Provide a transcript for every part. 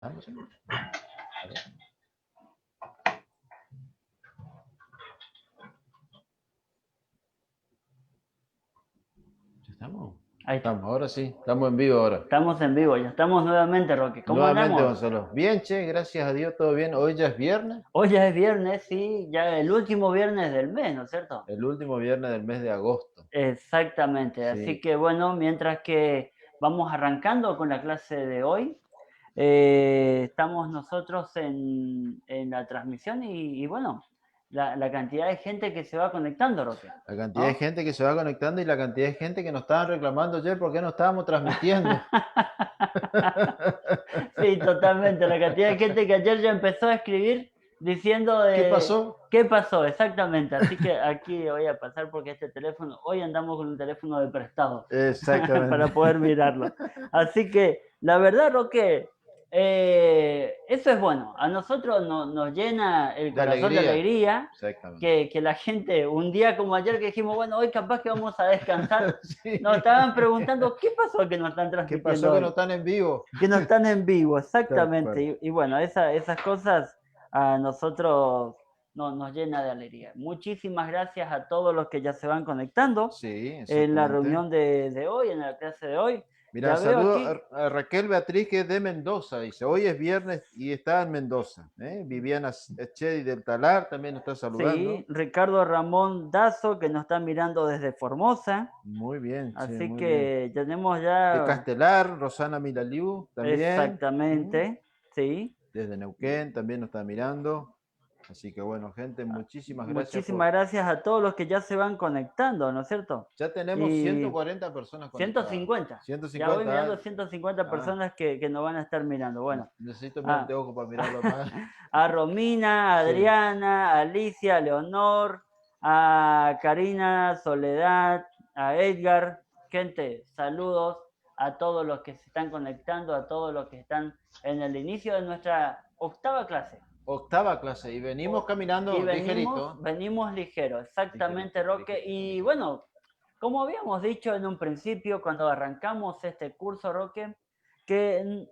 Ah, no sé. A ver, ¿ya estamos? Ahí está. Estamos, ahora sí, estamos en vivo ahora. Estamos en vivo, ya estamos nuevamente, Roque. ¿Cómo Nuevamente, andamos? Gonzalo. Bien, che, gracias a Dios, todo bien. Hoy ya es viernes, Hoy ya es viernes, sí, ya el último viernes del mes, ¿no es cierto? el último viernes del mes de agosto. Exactamente. Así Sí, que bueno, mientras que vamos arrancando con la clase de hoy, estamos nosotros en la transmisión y bueno, la cantidad de gente que se va conectando, Roque, la cantidad de ¿no? gente que se va conectando y la cantidad de gente que nos estaban reclamando ayer porque no estábamos transmitiendo. Sí, totalmente. La cantidad de gente que ayer ya empezó a escribir diciendo ¿Qué de pasó? qué pasó exactamente. Así que aquí voy a pasar porque este teléfono, hoy andamos con un teléfono de prestado Exactamente. para poder mirarlo. Así que la verdad, Roque, eso es bueno. A nosotros nos llena el De corazón de alegría. alegría Exactamente. que la gente, un día como ayer que dijimos, bueno, hoy capaz que vamos a descansar, Sí. nos estaban preguntando, ¿qué pasó que nos están ¿Qué transmitiendo pasó que no hoy? están en vivo? Que no están en vivo, Tal exactamente. cual. Y bueno, esas cosas a nosotros nos llena de alegría. Muchísimas gracias a todos los que ya se van conectando Sí, en la exactamente. reunión de hoy, en la clase de hoy. Mira, Ya veo saludo aquí, a Raquel Beatriz, que es de Mendoza. Dice, hoy es viernes y está en Mendoza. ¿Eh? Viviana Echedi del Talar también nos está sí, saludando. Ricardo Ramón Dazo, que nos está mirando desde Formosa. Muy bien, che, Así muy bien. que tenemos De ya Castelar, Rosana Milaliu también. ¿Mm? exactamente, sí. Desde Neuquén también nos está mirando. Así que bueno, gente, muchísimas gracias Muchísimas por... gracias a todos los que ya se van conectando, ¿no es cierto? Ya tenemos Y 140 personas conectadas. 150. Ya voy 150, mirando 150 personas que nos van a estar mirando. Bueno, necesito mis a, anteojos para mirarlo más. a Romina, a Sí. Adriana, a Alicia, a Leonor, a Karina, Soledad, a Edgar. Gente, saludos a todos los que se están conectando, a todos los que están en el inicio de nuestra octava clase. Octava clase y venimos Y caminando ligerito. venimos ligeros, exactamente, Ligerito, Roque. ligerito, Y ligerito. bueno, como habíamos dicho en un principio, cuando arrancamos este curso, Roque, que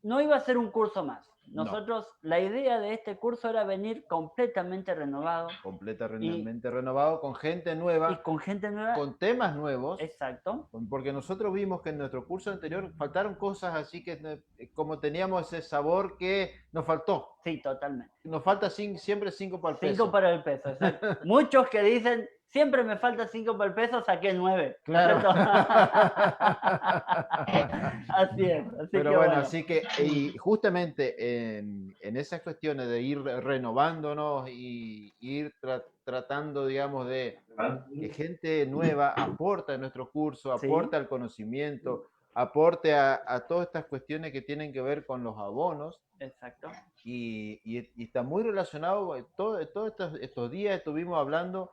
no iba a ser un curso más. No, Nosotros, la idea de este curso era venir completamente renovado y, completamente renovado, con gente y nueva, con gente nueva. con temas nuevos, Exacto. porque nosotros vimos que en nuestro curso anterior faltaron cosas así que como teníamos ese sabor que nos faltó. Sí, totalmente. Nos falta siempre 5 para el 5 peso. para el peso, exacto. Muchos que dicen, siempre me falta 5 para el peso, saqué 9, ¿no es Claro. cierto? Así es, así Pero que bueno, bueno. así que y justamente en esas cuestiones de ir renovándonos y ir tratando, digamos, de que gente nueva aporte a nuestro curso, Sí, aporte al conocimiento, aporte a todas estas cuestiones que tienen que ver con los abonos. exacto. Y está muy relacionado, todos estos días estuvimos hablando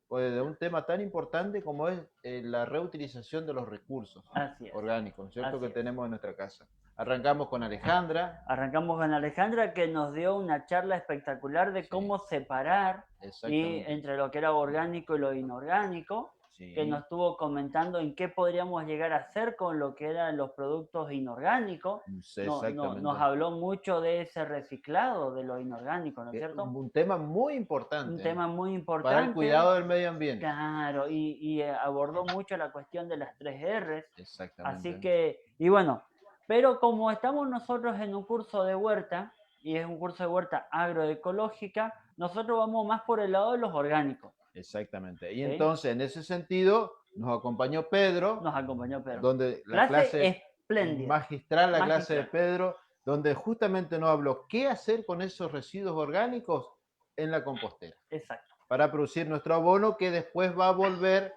pues, de un tema tan importante como es la reutilización de los recursos Así es, orgánicos, ¿no es cierto?, así que es. tenemos en nuestra casa. Arrancamos con Alejandra. Arrancamos con Alejandra que nos dio una charla espectacular de Sí, cómo separar y exactamente. entre lo que era orgánico y lo inorgánico, que Sí, nos estuvo comentando en qué podríamos llegar a hacer con lo que eran los productos inorgánicos. sí, Nos exactamente. habló mucho de ese reciclado de lo inorgánico, ¿no es Es cierto? un tema muy Un importante tema muy para el importante, cuidado del medio ambiente. claro, y abordó mucho la cuestión de las 3 R's. Así Exactamente. que, y bueno, pero como estamos nosotros en un curso de huerta, y es un curso de huerta agroecológica, nosotros vamos más por el lado de los orgánicos. Exactamente. Y ¿Sí? entonces, en ese sentido, nos acompañó Pedro, Nos acompañó Pedro. donde la Clase clase espléndida, magistral, la clase de magistral. Pedro, donde justamente nos habló qué hacer con esos residuos orgánicos en la compostera Exacto. para producir nuestro abono que después va a volver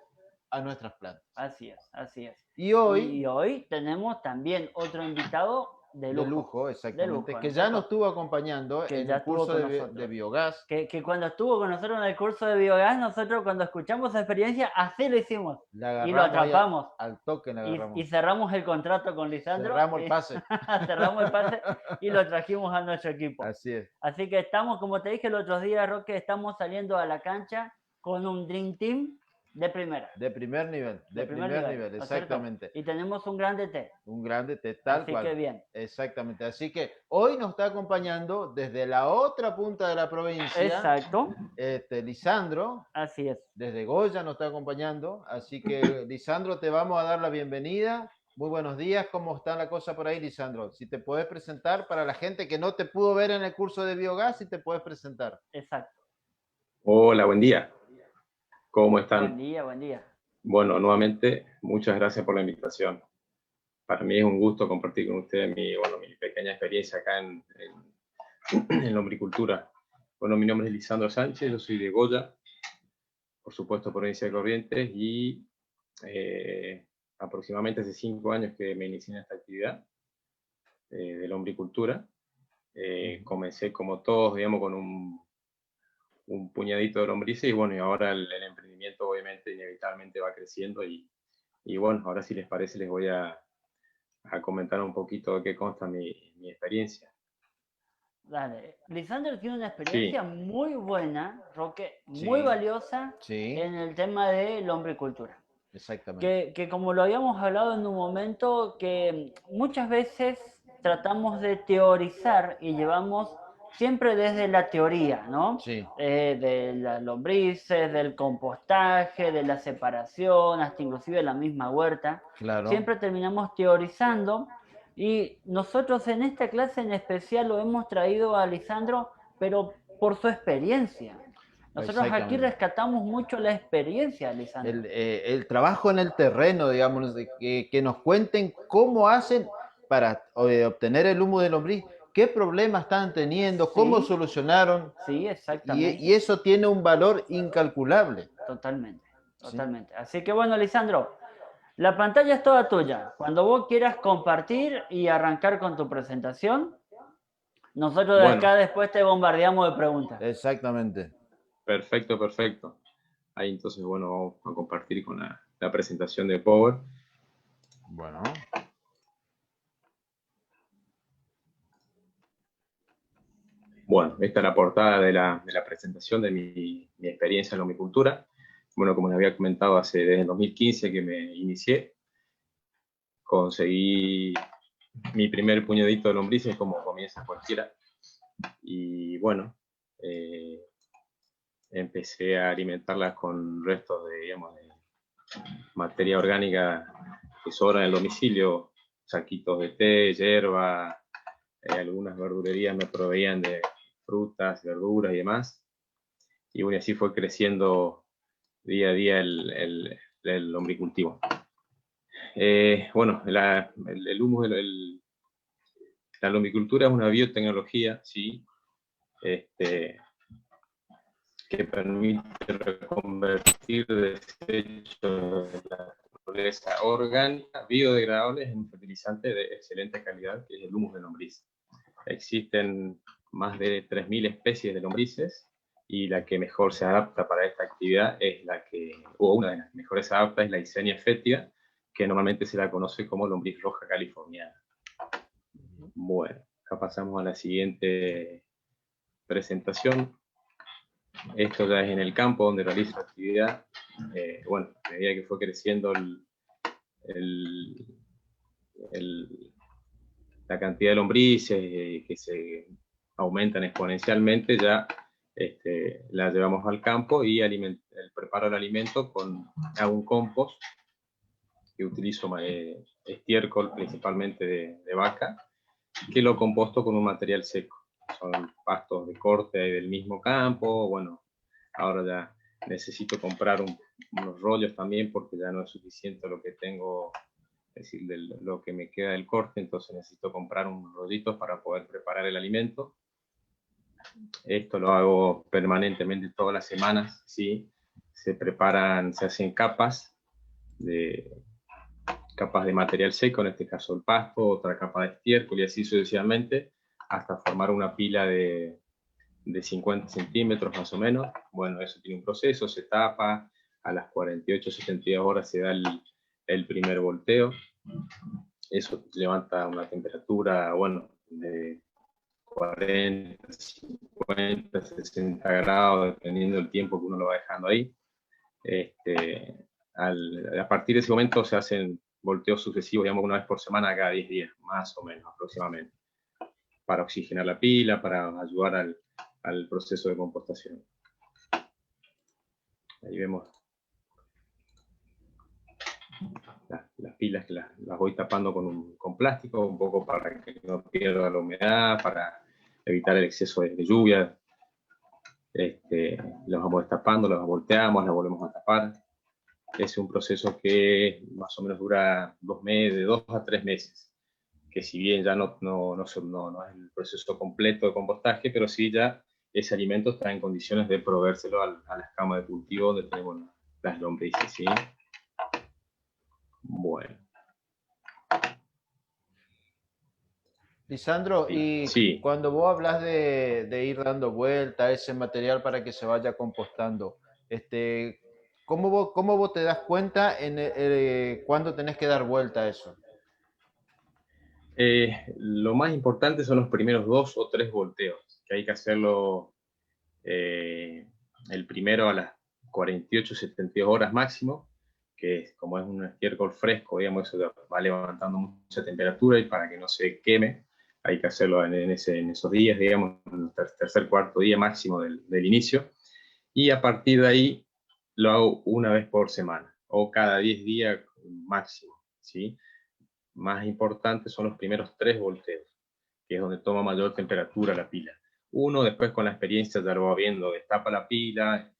a nuestras plantas. Así es, así es. Y hoy, Y hoy tenemos también otro invitado de lujo, de exactamente, lujo, ¿no que es ya nos cierto? estuvo acompañando Que en ya el estuvo curso con de nosotros. biogás. Que cuando estuvo con nosotros en el curso de biogás, nosotros cuando escuchamos esa experiencia, así lo hicimos. Le Y lo agarramos ahí atrapamos. al toque, le Y agarramos. cerramos el contrato con Lisandro. Cerramos el pase. Cerramos el pase y lo trajimos a nuestro equipo. Así es. Así que estamos, como te dije el otro día, Roque, estamos saliendo a la cancha con un Dream Team De primera. De primer nivel, de primer nivel, ¿no es cierto? exactamente. Y tenemos un grande T. Un grande T, tal Así cual. que bien. Exactamente. Así que hoy nos está acompañando desde la otra punta de la provincia. Exacto. Lisandro. Así es. Desde Goya nos está acompañando. Así que, Lisandro, te vamos a dar la bienvenida. Muy buenos días. ¿Cómo está la cosa por ahí, Lisandro? Si te puedes presentar para la gente que no te pudo ver en el curso de biogás, si te puedes presentar. Exacto. Hola, buen día. ¿Cómo están? Buen día, buen día. Bueno, nuevamente, muchas gracias por la invitación. Para mí es un gusto compartir con ustedes mi pequeña experiencia acá en lombricultura. Bueno, mi nombre es Lisandro Sánchez, yo soy de Goya, por supuesto, provincia de Corrientes, y aproximadamente hace 5 años que me inicié en esta actividad de lombricultura. Comencé como todos, digamos, con un puñadito de lombrices, y bueno, y ahora el emprendimiento obviamente inevitablemente va creciendo, y bueno, ahora si les parece les voy a comentar un poquito de qué consta mi experiencia. Dale. Lisandro tiene una experiencia muy buena, Roque, muy Sí. valiosa Sí. en el tema de lombricultura. Exactamente. Que como lo habíamos hablado en un momento, que muchas veces tratamos de teorizar y llevamos siempre desde la teoría, ¿no? Sí. De las lombrices, del compostaje, de la separación, hasta inclusive la misma huerta. Claro. Siempre terminamos teorizando, y nosotros en esta clase en especial lo hemos traído a Lisandro, pero por su experiencia. Nosotros aquí rescatamos mucho la experiencia, Lisandro. El trabajo en el terreno, digamos, que nos cuenten cómo hacen para obtener el humo de lombriz, qué problemas están teniendo, cómo solucionaron. Sí, exactamente. Y eso tiene un valor incalculable. Totalmente, totalmente. Sí. Así que bueno, Lisandro, la pantalla es toda tuya. Cuando vos quieras compartir y arrancar con tu presentación, nosotros de acá después te bombardeamos de preguntas. Exactamente. Perfecto, perfecto. Ahí entonces, bueno, vamos a compartir con la presentación de Power. Bueno. Bueno, esta es la portada de la presentación de mi experiencia en lombricultura. Bueno, como les había comentado, desde el 2015 que me inicié, conseguí mi primer puñadito de lombrices, como comienza cualquiera. Y bueno, empecé a alimentarlas con restos de materia orgánica que sobra en el domicilio, saquitos de té, hierba, algunas verdulerías me proveían de frutas, verduras y demás. Y bueno, así fue creciendo día a día el lombricultivo. Bueno, el humus, la lombricultura es una biotecnología, ¿sí? Que permite reconvertir desechos de la naturaleza orgánica biodegradables en un fertilizante de excelente calidad, que es el humus de lombriz. Existen más de 3.000 especies de lombrices, y la que mejor se adapta para esta actividad es una de las mejores se adapta es la Eisenia fétida, que normalmente se la conoce como lombriz roja californiana. Bueno, acá pasamos a la siguiente presentación. Esto ya es en el campo donde realizo la actividad. Bueno, a medida que fue creciendo la cantidad de lombrices que se aumentan exponencialmente, ya la llevamos al campo y preparo el alimento hago un compost que utilizo estiércol principalmente de vaca, que lo composto con un material seco. Son pastos de corte del mismo campo. Bueno, ahora ya necesito comprar unos rollos también, porque ya no es suficiente lo que tengo, es decir, lo que me queda del corte, entonces necesito comprar unos rollitos para poder preparar el alimento. Esto lo hago permanentemente todas las semanas, ¿sí? Se hacen capas de material seco, en este caso el pasto, otra capa de estiércol y así sucesivamente, hasta formar una pila de 50 centímetros más o menos. Bueno, eso tiene un proceso, se tapa, a las 48-72 horas se da el primer volteo. Eso levanta una temperatura, bueno, de 40, 50, 60 grados, dependiendo del tiempo que uno lo va dejando ahí. A partir de ese momento se hacen volteos sucesivos, digamos, una vez por semana, cada 10 días, más o menos, aproximadamente, para oxigenar la pila, para ayudar al proceso de compostación. Ahí vemos las pilas que las voy tapando con plástico, un poco para que no pierda la humedad, para evitar el exceso de lluvia. Las vamos destapando, las volteamos, las volvemos a tapar. Es un proceso que más o menos dura 2 meses, de 2 a 3 meses, que si bien ya no es el proceso completo de compostaje, pero sí ya ese alimento está en condiciones de proveérselo a la escama de cultivo donde tenemos las lombrices, ¿sí? Bueno. Lisandro, y sí. cuando vos hablas de ir dando vuelta a ese material para que se vaya compostando, ¿cómo vos te das cuenta cuándo tenés que dar vuelta a eso? Lo más importante son los primeros 2 o 3 volteos, que hay que hacerlo el primero a las 48, 72 horas máximo, que como es un estiércol fresco, digamos, eso va levantando mucha temperatura y para que no se queme, hay que hacerlo en esos días, digamos, en el tercer, cuarto día máximo del inicio, y a partir de ahí lo hago una vez por semana, o cada 10 días máximo, ¿sí? Más importantes son los primeros 3 volteos, que es donde toma mayor temperatura la pila. Uno después con la experiencia ya lo va viendo, destapa la pila,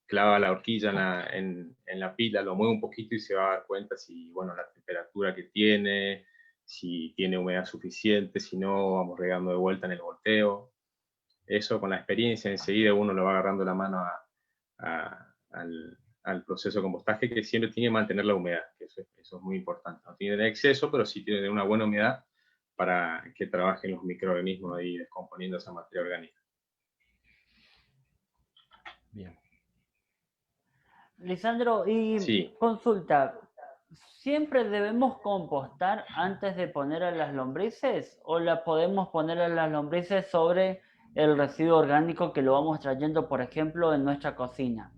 clava la horquilla en la pila, lo mueve un poquito y se va a dar cuenta si, bueno, la temperatura que tiene, si tiene humedad suficiente, si no, vamos regando de vuelta en el volteo. Eso con la experiencia enseguida uno lo va agarrando la mano al proceso de compostaje, que siempre tiene que mantener la humedad, que eso es muy importante. No tiene exceso, pero sí tiene una buena humedad para que trabajen los microorganismos ahí descomponiendo esa materia orgánica. Bien. Lisandro, y sí. Consulta, ¿siempre debemos compostar antes de poner a las lombrices o la podemos poner a las lombrices sobre el residuo orgánico que lo vamos trayendo, por ejemplo, en nuestra cocina?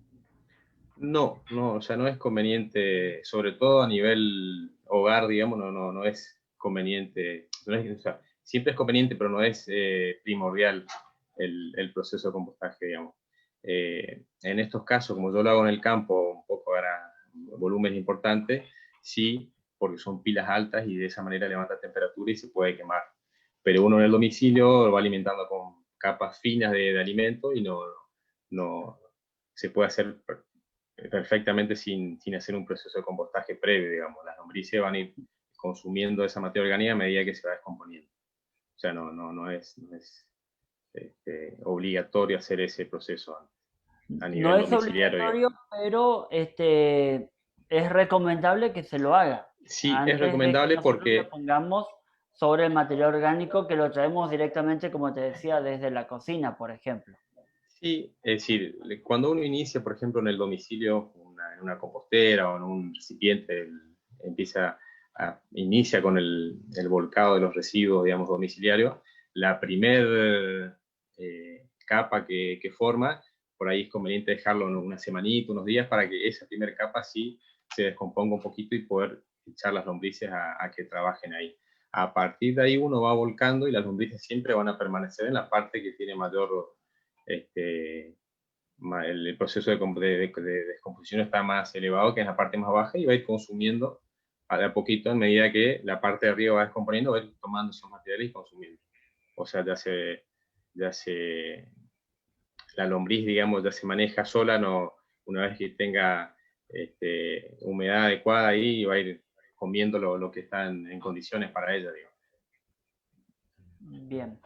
No, o sea, no es conveniente, sobre todo a nivel hogar, digamos, no es conveniente, o sea, siempre es conveniente, pero no es primordial el proceso de compostaje, digamos. En estos casos, como yo lo hago en el campo, un poco para volúmenes importantes, sí, porque son pilas altas y de esa manera levanta temperatura y se puede quemar. Pero uno en el domicilio lo va alimentando con capas finas de alimento y no se puede hacer perfectamente sin hacer un proceso de compostaje previo, digamos. Las lombrices van a ir consumiendo esa materia orgánica a medida que se va descomponiendo. O sea, no es obligatorio hacer ese proceso a No nivel es domiciliario, obligatorio, digamos. pero es recomendable que se lo haga Sí, es antes de que recomendable nosotros lo porque pongamos sobre el material orgánico que lo traemos directamente, como te decía, desde la cocina, por ejemplo. sí, es decir, cuando uno inicia, por ejemplo, en el domicilio, en una compostera o en un recipiente, inicia con el volcado de los residuos, digamos, domiciliarios, la primer capa que forma, por ahí es conveniente dejarlo una semanita, unos días, para que esa primera capa sí se descomponga un poquito y poder echar las lombrices a que trabajen ahí. A partir de ahí uno va volcando y las lombrices siempre van a permanecer en la parte que tiene mayor el proceso de descomposición está más elevado, que es la parte más baja, y va a ir consumiendo a poquito a medida que la parte de arriba va descomponiendo, va a ir tomando esos materiales y consumiendo. O sea, la lombriz, digamos, ya se maneja sola, una vez que tenga humedad adecuada ahí, va a ir comiendo lo que está en condiciones para ella, digamos. Bien.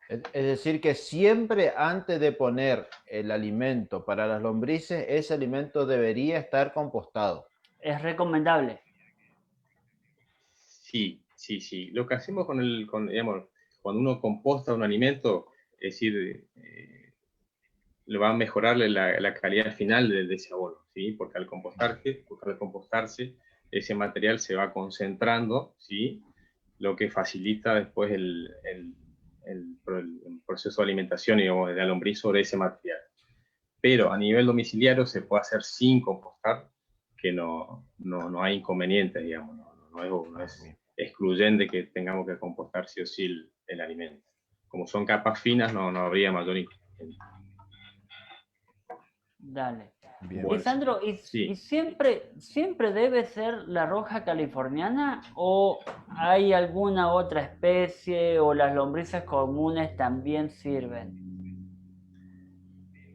Es decir, que siempre antes de poner el alimento para las lombrices, ese alimento debería estar compostado. Es recomendable. Sí. Lo que hacemos digamos, cuando uno composta un alimento, es decir, le va a mejorarle la calidad final de ese abono, ¿sí? Porque al compostarse, ese material se va concentrando, ¿sí? Lo que facilita después el proceso de alimentación, digamos, de la lombriz sobre ese material. pero a nivel domiciliario se puede hacer sin compostar, que no hay inconveniente, digamos, no es excluyente que tengamos que compostar sí o sí el alimento. Como son capas finas, no habría mayor inconveniente. Dale. Bien. Lisandro, Sí. ¿y siempre debe ser la roja californiana o hay alguna otra especie o las lombrices comunes también sirven?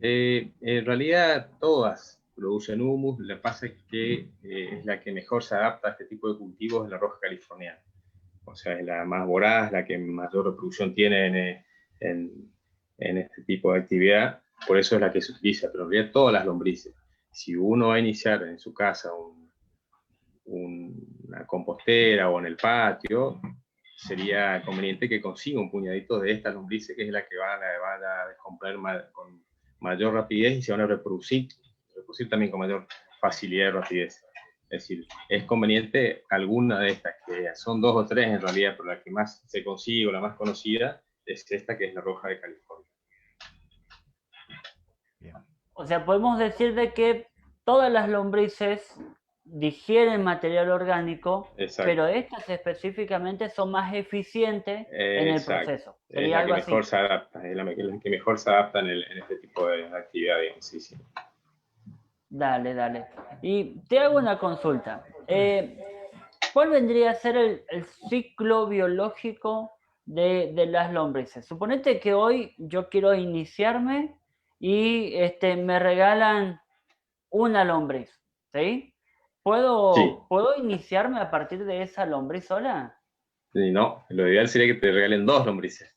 En realidad todas producen humus, lo que pasa es que es la que mejor se adapta a este tipo de cultivos, es la roja californiana. O sea, es la más voraz, la que mayor reproducción tiene en este tipo de actividad, por eso es la que se utiliza, pero en realidad todas las lombrices. Si uno va a iniciar en su casa una compostera o en el patio, sería conveniente que consiga un puñadito de esta lombrices, que es la que van a descomponer con mayor rapidez y se van a reproducir también con mayor facilidad y rapidez. Es decir, es conveniente alguna de estas, que son 2 o 3 en realidad, pero la que más se consigue o la más conocida es esta, que es la roja de California. Bien. O sea, podemos decir de que todas las lombrices digieren material orgánico, Exacto. pero estas específicamente son más eficientes en el Exacto. proceso. Es Sería la algo que mejor así. se adapta, es la que mejor se adapta en este tipo de actividad, digamos. Sí, sí. Dale. Y te hago una consulta. ¿Cuál vendría a ser el ciclo biológico de las lombrices? Suponete que hoy yo quiero iniciarme y me regalan una lombriz, ¿sí? Sí. ¿Puedo iniciarme a partir de esa lombriz sola? Y no, lo ideal sería que te regalen 2 lombrices.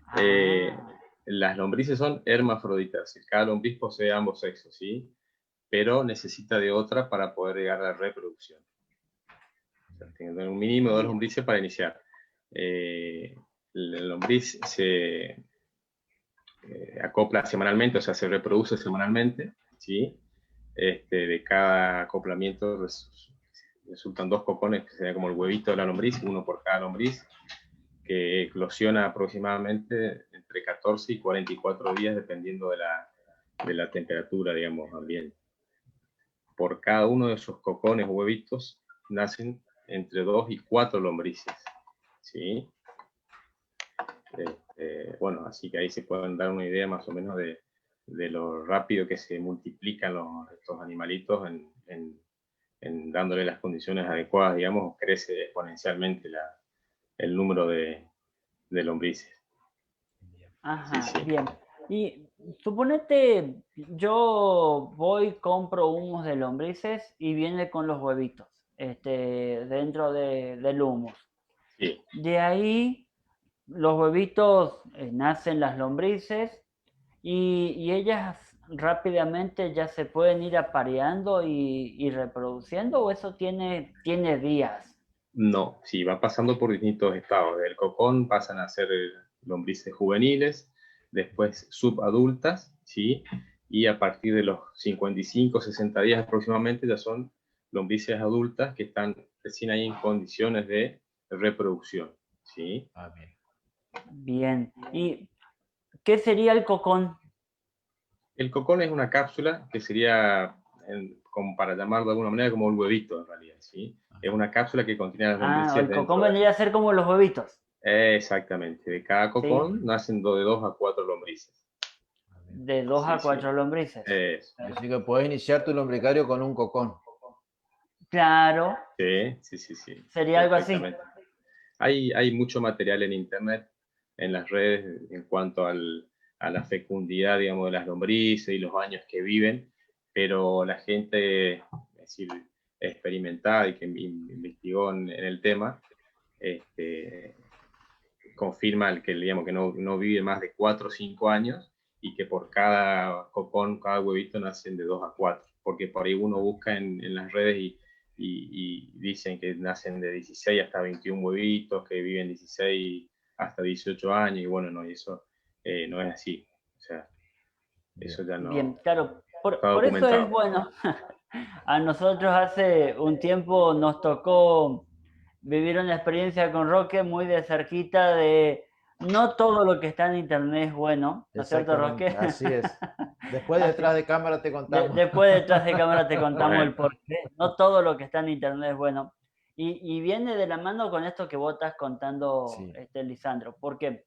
Ah, Las lombrices son hermafroditas, cada lombriz posee ambos sexos, ¿sí? Pero necesita de otra para poder llegar a la reproducción. O sea, tiene que tener un mínimo de 2 bien. lombrices para iniciar. La lombriz se acopla semanalmente, o sea, se reproduce semanalmente, ¿sí? De cada acoplamiento resultan 2 cocones, que sería como el huevito de la lombriz, uno por cada lombriz, que eclosiona aproximadamente entre 14 y 44 días, dependiendo de la temperatura, digamos, ambiente. Por cada uno de esos cocones o huevitos nacen entre 2 y 4 lombrices, ¿sí? Bueno, así que ahí se pueden dar una idea más o menos de lo rápido que se multiplican estos animalitos en dándole las condiciones adecuadas, digamos, crece exponencialmente el número de lombrices. Ajá, Sí, sí. bien. Y suponete, yo voy, compro humus de lombrices y viene con los huevitos, dentro del humus. Sí. De ahí, los huevitos nacen las lombrices y ellas rápidamente ya se pueden ir apareando y reproduciendo, o eso tiene días. No, sí, va pasando por distintos estados. Del cocón pasan a ser lombrices juveniles, después subadultas, ¿sí? Y a partir de los 55, 60 días aproximadamente ya son lombrices adultas que están recién ahí en condiciones de reproducción, ¿sí? Ah, bien. Bien. ¿Y qué sería el cocón? El cocón es una cápsula que sería, como para llamarlo de alguna manera, como un huevito en realidad, ¿sí? Es una cápsula que contiene las Ah, lombrices el cocón dentro de... vendría a ser como los huevitos, Exactamente, de cada ¿sí? cocón nacen de 2 a 4 lombrices. Ah, bien. De dos Sí, a sí. cuatro lombrices. Así que puedes iniciar tu lombricario con un cocón. Claro, Sí, sería algo así. perfectamente. Hay mucho material en internet, en las redes, en cuanto a la fecundidad, digamos, de las lombrices y los años que viven, pero la gente, es decir, experimentada y que investigó en el tema, confirma digamos, que no vive más de 4 o 5 años y que por cada cocón, cada huevito nacen de 2 a 4, porque por ahí uno busca en las redes y dicen que nacen de 16 hasta 21 huevitos, que viven 16 hasta 18 años, y bueno, no, y eso no es así. O sea, Bien. eso ya Bien, no claro. está Por eso es documentado. bueno. A nosotros hace un tiempo nos tocó vivir una experiencia con Roque muy de cerquita no todo lo que está en internet es bueno, ¿no es cierto, Roque? Exactamente, así es. Después Así, detrás de cámara te contamos. después detrás de cámara te contamos el Bueno, porqué. No todo lo que está en internet es bueno. Y viene de la mano con esto que vos estás contando, Sí, Lisandro, porque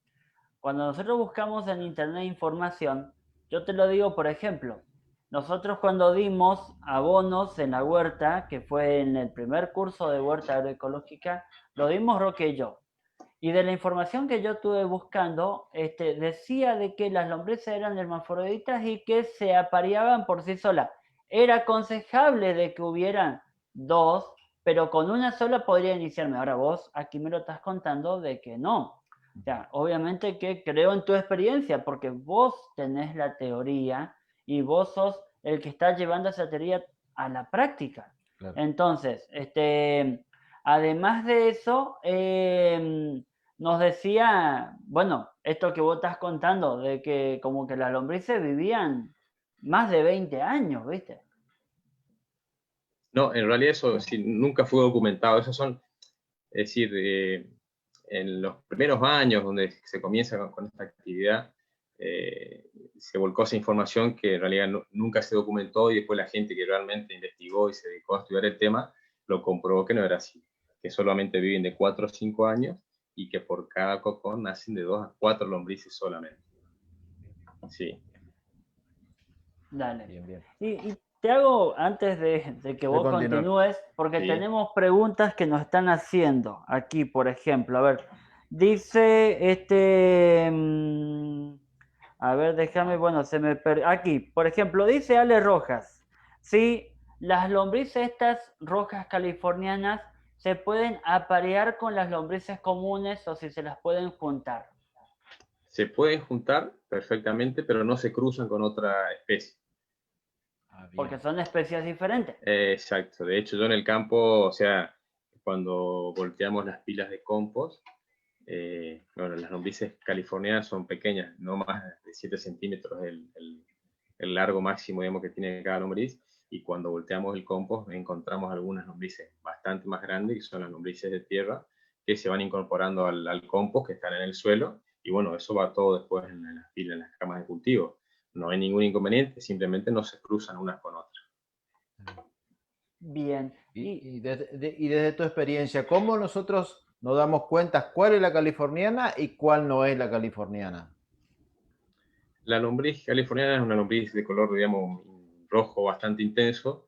cuando nosotros buscamos en internet información, yo te lo digo, por ejemplo, nosotros cuando dimos abonos en la huerta, que fue en el primer curso de huerta agroecológica, lo dimos Roque y yo. Y de la información que yo estuve buscando, decía de que las lombrices eran hermafroditas y que se apareaban por sí solas. Era aconsejable de que hubieran dos, pero con una sola podría iniciarme. Ahora vos aquí me lo estás contando de que no. O sea, obviamente que creo en tu experiencia, porque vos tenés la teoría y vos sos el que está llevando esa teoría a la práctica. claro. Entonces, además de eso, nos decía, bueno, esto que vos estás contando, de que como que las lombrices vivían más de 20 años, ¿viste? no, en realidad eso sí, nunca fue documentado. Esos son, es decir, en los primeros años donde se comienza con esta actividad, se volcó esa información que en realidad nunca se documentó y después la gente que realmente investigó y se dedicó a estudiar el tema lo comprobó que no era así, que solamente viven de 4 o 5 años y que por cada cocón nacen de 2 a 4 lombrices solamente. Sí. Dale. Bien, bien. Y te hago, antes de que De vos continuar. continúes, porque Sí. tenemos preguntas que nos están haciendo aquí, por ejemplo. A ver, dice a ver, déjame, bueno, aquí, por ejemplo, dice Ale Rojas, si las lombrices estas rojas californianas se pueden aparear con las lombrices comunes o si se las pueden juntar. Se pueden juntar perfectamente, pero no se cruzan con otra especie. Ah, Porque bien. son especies diferentes. Exacto. De hecho, yo en el campo, o sea, cuando volteamos las pilas de compost, bueno, las lombrices californianas son pequeñas, no más de 7 centímetros el largo máximo, digamos, que tiene cada lombriz, y cuando volteamos el compost encontramos algunas lombrices bastante más grandes, que son las lombrices de tierra, que se van incorporando al compost que están en el suelo, y bueno, eso va todo después en las pilas, en las camas de cultivo. No hay ningún inconveniente, simplemente no se cruzan unas con otras. Bien. Y desde tu experiencia, ¿cómo nosotros nos damos cuenta cuál es la californiana y cuál no es la californiana? La lombriz californiana es una lombriz de color, digamos, rojo bastante intenso.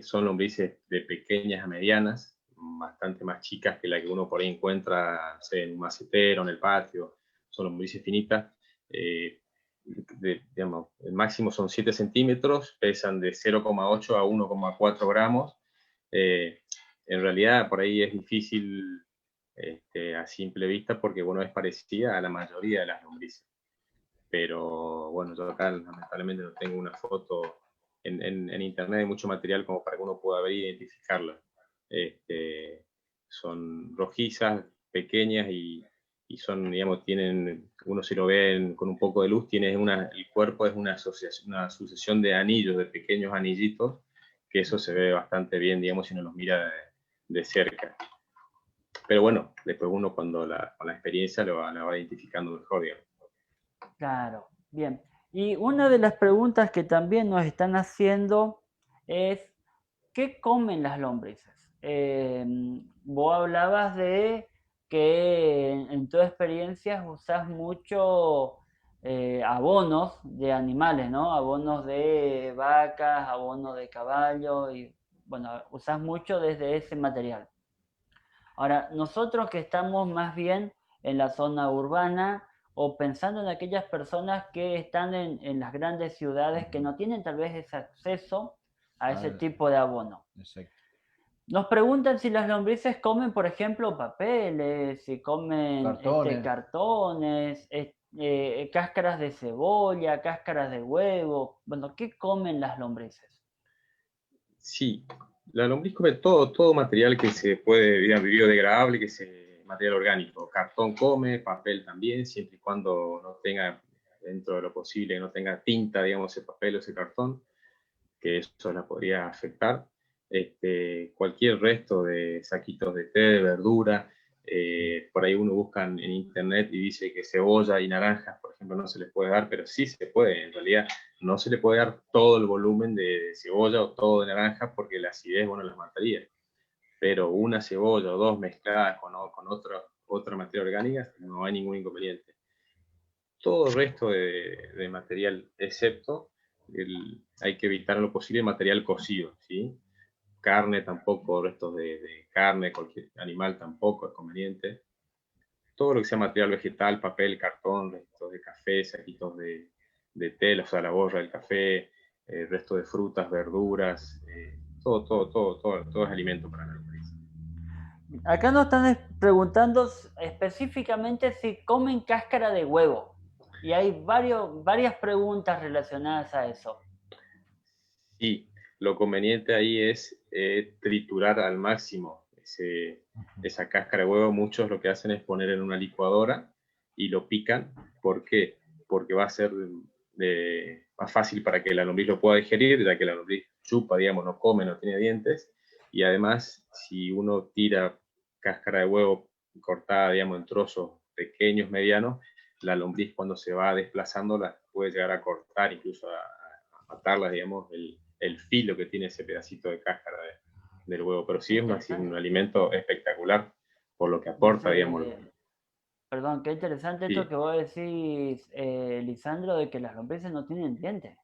Son lombrices de pequeñas a medianas, bastante más chicas que la que uno por ahí encuentra, no sé, en un macetero, en el patio. Son lombrices finitas. Digamos, el máximo son 7 centímetros, pesan de 0,8 a 1,4 gramos. En realidad, por ahí es difícil a simple vista porque, bueno, es parecida a la mayoría de las lombrices. Pero bueno, yo acá lamentablemente no tengo una foto en internet, hay mucho material como para que uno pueda ver e identificarla. Son rojizas, pequeñas y son, digamos, tienen, uno si lo ve con un poco de luz, el cuerpo es una sucesión de anillos, de pequeños anillitos, que eso se ve bastante bien, digamos, si uno los mira de cerca. Pero bueno, después uno con la experiencia lo va identificando mejor, digamos. Claro, bien. Y una de las preguntas que también nos están haciendo es, ¿qué comen las lombrices? Vos hablabas de que en tu experiencia usás mucho abonos de animales, ¿no? Abonos de vacas, abonos de caballo, y bueno, usás mucho desde ese material. Ahora, nosotros que estamos más bien en la zona urbana o pensando en aquellas personas que están en las grandes ciudades que no tienen tal vez ese acceso a ese tipo de abono. Exacto. Nos preguntan si las lombrices comen, por ejemplo, papeles, si comen Cartones. cartones, cáscaras de cebolla, cáscaras de huevo. Bueno, ¿qué comen las lombrices? Sí, la lombriz come todo material que se puede, digamos, biodegradable, material orgánico. Cartón come, papel también, siempre y cuando no tenga, dentro de lo posible, no tenga tinta, digamos, ese papel o ese cartón, que eso la podría afectar. Cualquier resto de saquitos de té, de verdura, Por ahí uno busca en internet y dice que cebolla y naranjas, por ejemplo, no se les puede dar, pero sí se puede. En realidad no se le puede dar todo el volumen de cebolla o todo de naranja porque la acidez, bueno, las mataría. Pero una cebolla o dos mezcladas con otra materia orgánica, no hay ningún inconveniente. Todo el resto de material, excepto hay que evitar lo posible el material cocido, ¿sí? Carne tampoco, restos de carne, cualquier animal tampoco es conveniente. Todo lo que sea material vegetal, papel, cartón, restos de café, saquitos de tela, o sea, la borra del café, restos de frutas, verduras, todo es alimento para la lombriz. Acá nos están preguntando específicamente si comen cáscara de huevo. Y hay varias preguntas relacionadas a eso. Sí, lo conveniente ahí es triturar al máximo esa cáscara de huevo. Muchos lo que hacen es poner en una licuadora y lo pican. ¿Por qué? Porque va a ser más fácil para que la lombriz lo pueda digerir, ya que la lombriz chupa, digamos, no come, no tiene dientes. Y además, si uno tira cáscara de huevo cortada, digamos, en trozos pequeños, medianos, la lombriz cuando se va desplazando las puede llegar a cortar, incluso a matarlas, digamos, el filo que tiene ese pedacito de cáscara del huevo. Pero sí es un alimento espectacular por lo que aporta, digamos. Perdón, qué interesante Sí. esto que vos decís, Lisandro, de que las lombrices no tienen dientes.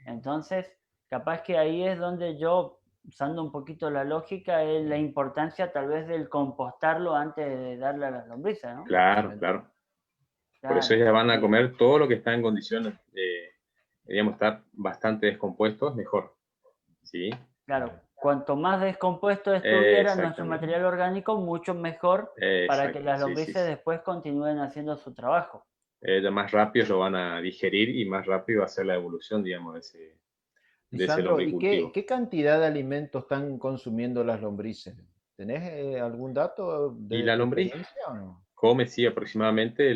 Entonces, capaz que ahí es donde yo, usando un poquito la lógica, es la importancia tal vez del compostarlo antes de darle a las lombrices, ¿no? Claro. Por eso ellas van a comer todo lo que está en condiciones de, digamos, estar bastante descompuesto, es mejor. ¿Sí? Claro, cuanto más descompuesto estuviera nuestro material orgánico, mucho mejor para que las lombrices después continúen haciendo su trabajo. Ellas más rápido lo van a digerir y más rápido va a ser la evolución, digamos, de ese lombricultivo. ¿Y qué cantidad de alimentos están consumiendo las lombrices? ¿Tenés algún dato ¿Y la lombriz? experiencia o no? Come, sí, aproximadamente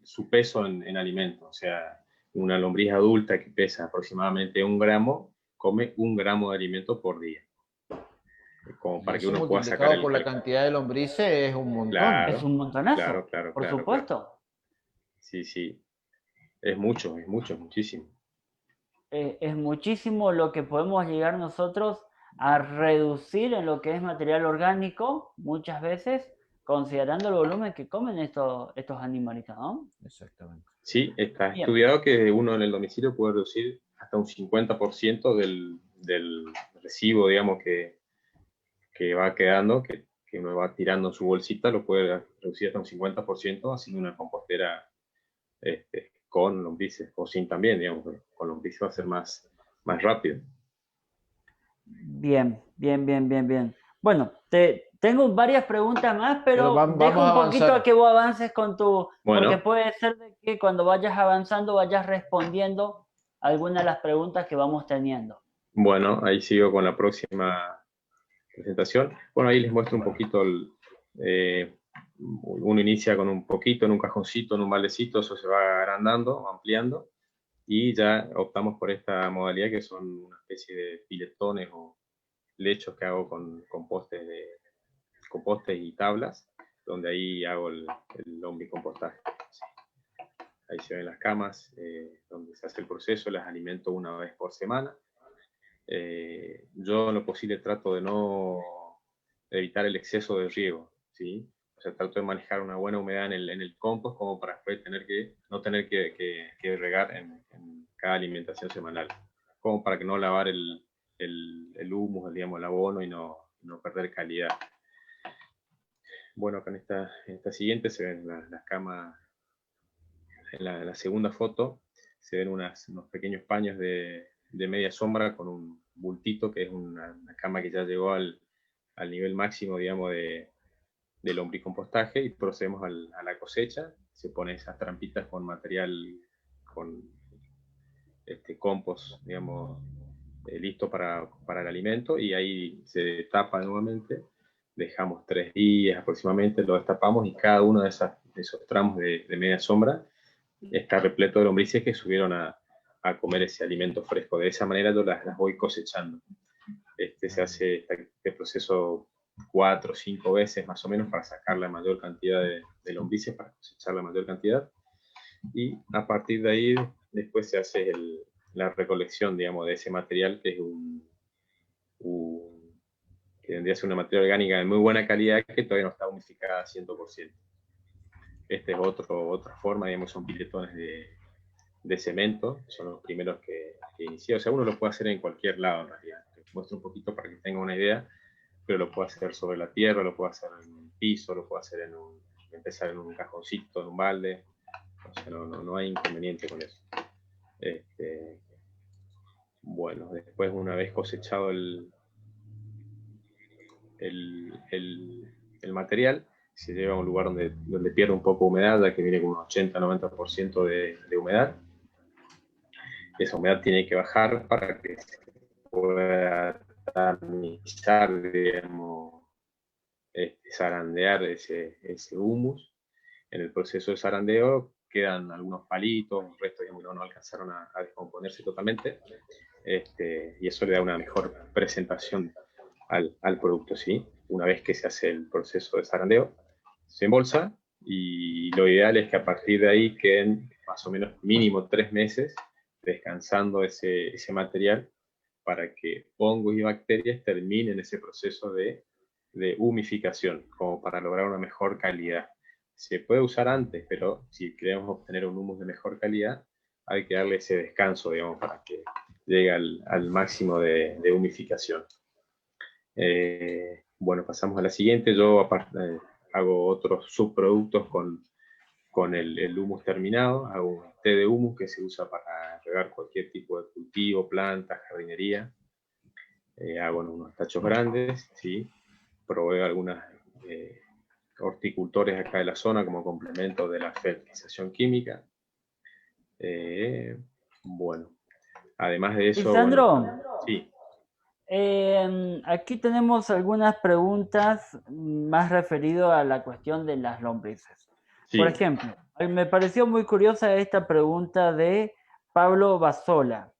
su peso en alimentos. O sea, una lombriz adulta que pesa aproximadamente 1 gramo, come 1 gramo de alimento por día. Como para que uno pueda sacar por la cantidad de lombrices es un montón. Claro, es un montonazo, claro, por supuesto. Claro. Sí. Es muchísimo. Es muchísimo lo que podemos llegar nosotros a reducir en lo que es material orgánico, muchas veces, considerando el volumen que comen estos animalitos, ¿no? Exactamente. Sí, está estudiado que uno en el domicilio puede reducir hasta un 50% del residuo, digamos, que va quedando, que uno va tirando en su bolsita, lo puede reducir hasta un 50% haciendo una compostera con lombrices, o sin también, digamos, con lombrices va a ser más rápido. Bien. Bueno, tengo varias preguntas más, pero dejo un poquito a que vos avances con porque puede ser de que cuando vayas avanzando vayas respondiendo algunas de las preguntas que vamos teniendo. Bueno, ahí sigo con la próxima presentación. Bueno, ahí les muestro un poquito uno inicia con un poquito en un cajoncito, en un baldecito, eso se va agrandando, ampliando, y ya optamos por esta modalidad que son una especie de filetones o lechos que hago con compostes y tablas, donde ahí hago el lombricompostaje. Ahí se ven las camas, donde se hace el proceso, las alimento una vez por semana. Yo en lo posible trato de no evitar el exceso de riego, ¿sí? O sea, trato de manejar una buena humedad en el compost como para después no tener que regar en cada alimentación semanal, como para que no lavar el humus, digamos, el abono y no perder calidad. Bueno, acá en esta siguiente se ven las camas, en la segunda foto se ven unos pequeños paños de media sombra con un bultito que es una cama que ya llegó al nivel máximo, digamos, del lombricompostaje y procedemos a la cosecha. Se pone esas trampitas con material, con compost, digamos, listo para el alimento y ahí se tapa nuevamente. Dejamos 3 días aproximadamente, lo destapamos y cada uno de esos tramos de media sombra está repleto de lombrices que subieron a comer ese alimento fresco. De esa manera yo las voy cosechando. Se hace este proceso 4 o 5 veces más o menos para sacar la mayor cantidad de lombrices, para cosechar la mayor cantidad. Y a partir de ahí después se hace la recolección, digamos, de ese material, que es que vendría a ser una materia orgánica de muy buena calidad que todavía no está humificada 100%. Esta es otra forma, digamos, son piletones de cemento, son los primeros que inicié. O sea, uno lo puede hacer en cualquier lado, en realidad. Te muestro un poquito para que tenga una idea, pero lo puede hacer sobre la tierra, lo puede hacer en un piso, lo puede hacer empezar en un cajoncito, en un balde. O sea, no hay inconveniente con eso. Bueno, después, una vez cosechado el material, se lleva a un lugar donde pierde un poco de humedad, ya que viene con un 80-90% de humedad. Esa humedad tiene que bajar para que se pueda tamizar, digamos, zarandear ese humus. En el proceso de zarandeo quedan algunos palitos, restos, digamos, no alcanzaron a descomponerse totalmente, y eso le da una mejor presentación al producto, ¿sí? Una vez que se hace el proceso de zarandeo, se embolsa, y lo ideal es que a partir de ahí queden más o menos mínimo 3 meses descansando ese material para que hongos y bacterias terminen ese proceso de humificación, como para lograr una mejor calidad. Se puede usar antes, pero si queremos obtener un humus de mejor calidad, hay que darle ese descanso, digamos, para que llegue al máximo de humificación. Bueno, pasamos a la siguiente. Yo hago otros subproductos con el humus terminado. Hago un té de humus que se usa para regar cualquier tipo de cultivo, planta, jardinería. Hago en unos tachos grandes, ¿sí? Proveo algunos horticultores acá de la zona como complemento de la fertilización química. Bueno, además de eso, Lisandro, bueno, sí. Aquí tenemos algunas preguntas más referidas a la cuestión de las lombrices. Sí. Por ejemplo, me pareció muy curiosa esta pregunta de Pablo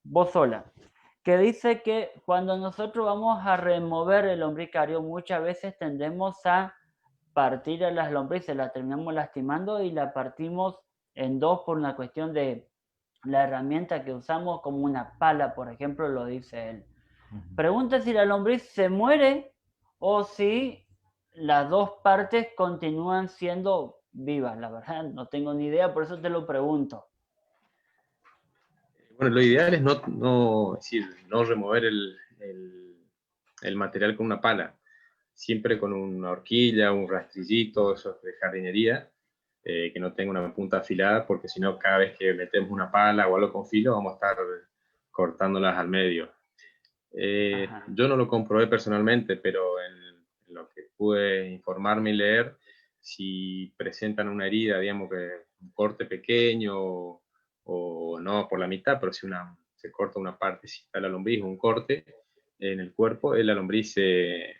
Bozola, que dice que cuando nosotros vamos a remover el lombricario, muchas veces tendemos a partir a las lombrices, la terminamos lastimando y la partimos en dos por una cuestión de la herramienta que usamos, como una pala, por ejemplo, lo dice él. Pregunta si la lombriz se muere o si las dos partes continúan siendo vivas. La verdad, no tengo ni idea, por eso te lo pregunto. Bueno, lo ideal es no remover el material con una pala, siempre con una horquilla, un rastrillito, eso de jardinería, que no tenga una punta afilada, porque si no, cada vez que metemos una pala o algo con filo, vamos a estar cortándolas al medio. Yo no lo comprobé personalmente, pero en lo que pude informarme y leer, si presentan una herida, digamos que un corte pequeño o no por la mitad, pero si se corta una partecita de la lombriz, un corte en el cuerpo, la lombriz se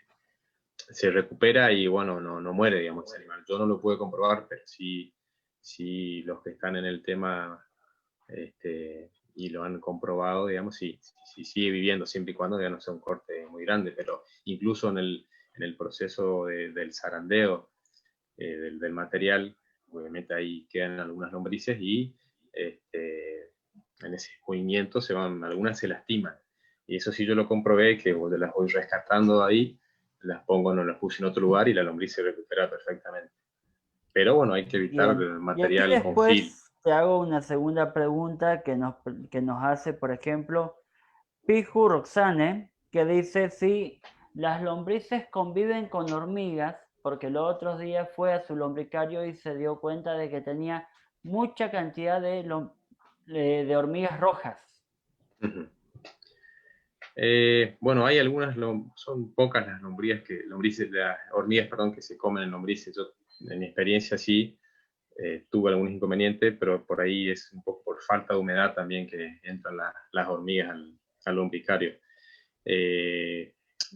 recupera y bueno, no muere, digamos, ese animal. Yo no lo pude comprobar, pero sí los que están en el tema y lo han comprobado, digamos, sí sigue viviendo, siempre y cuando ya no sea un corte muy grande, pero incluso en el proceso del zarandeo del material, obviamente ahí quedan algunas lombrices y en ese movimiento algunas se lastiman. Y eso sí yo lo comprobé, que las voy rescatando ahí, las puse en otro lugar y la lombriz se recupera perfectamente. Pero bueno, hay que evitar Bien. el Y aquí material con fil. después te hago una segunda pregunta que nos hace, por ejemplo, Piju Roxane, que dice si las lombrices conviven con hormigas, porque los otros días fue a su lombricario y se dio cuenta de que tenía mucha cantidad de hormigas rojas. Uh-huh. Bueno, hay algunas, son pocas las las hormigas, perdón, que se comen en lombrices. Yo, en mi experiencia, sí, tuve algunos inconvenientes, pero por ahí es un poco por falta de humedad también que entran las hormigas al lombricario.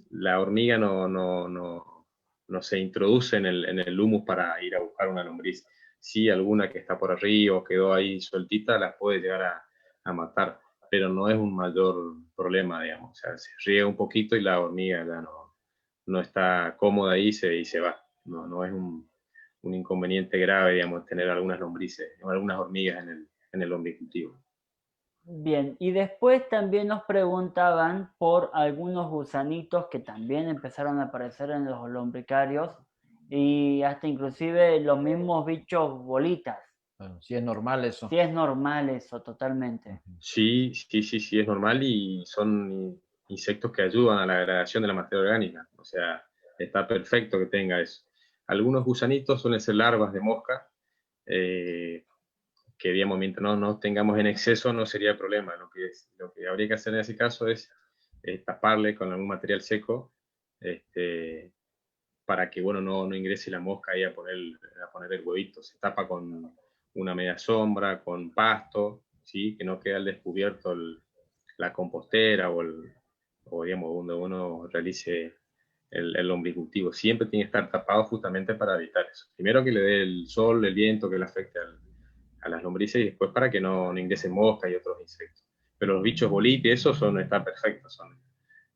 La hormiga no se introduce en el humus para ir a buscar una lombriz. Sí, alguna que está por arriba o quedó ahí sueltita, las puede llegar a matar, pero no es un mayor problema, digamos. O sea, se riega un poquito y la hormiga ya no está cómoda ahí y se va. No es un inconveniente grave, digamos, tener algunas lombrices, algunas hormigas en el lombricultivo. Bien, y después también nos preguntaban por algunos gusanitos que también empezaron a aparecer en los lombricarios y hasta inclusive los mismos bichos bolitas. Bueno, si es normal eso. Si es normal eso, totalmente. Sí, es normal y son insectos que ayudan a la degradación de la materia orgánica. O sea, está perfecto que tenga eso. Algunos gusanitos suelen ser larvas de mosca, que digamos, mientras no tengamos en exceso no sería problema. Lo que habría que hacer en ese caso es taparle con algún material seco, para que bueno, no ingrese la mosca ahí a poner el huevito. Se tapa con una media sombra, con pasto, ¿sí? Que no quede al descubierto la compostera o digamos, donde uno realice el lombricultivo. Siempre tiene que estar tapado justamente para evitar eso. Primero que le dé el sol, el viento, que le afecte a las lombrices, y después para que no ingresen moscas y otros insectos. Pero los bichos bolitas, esos están perfectos,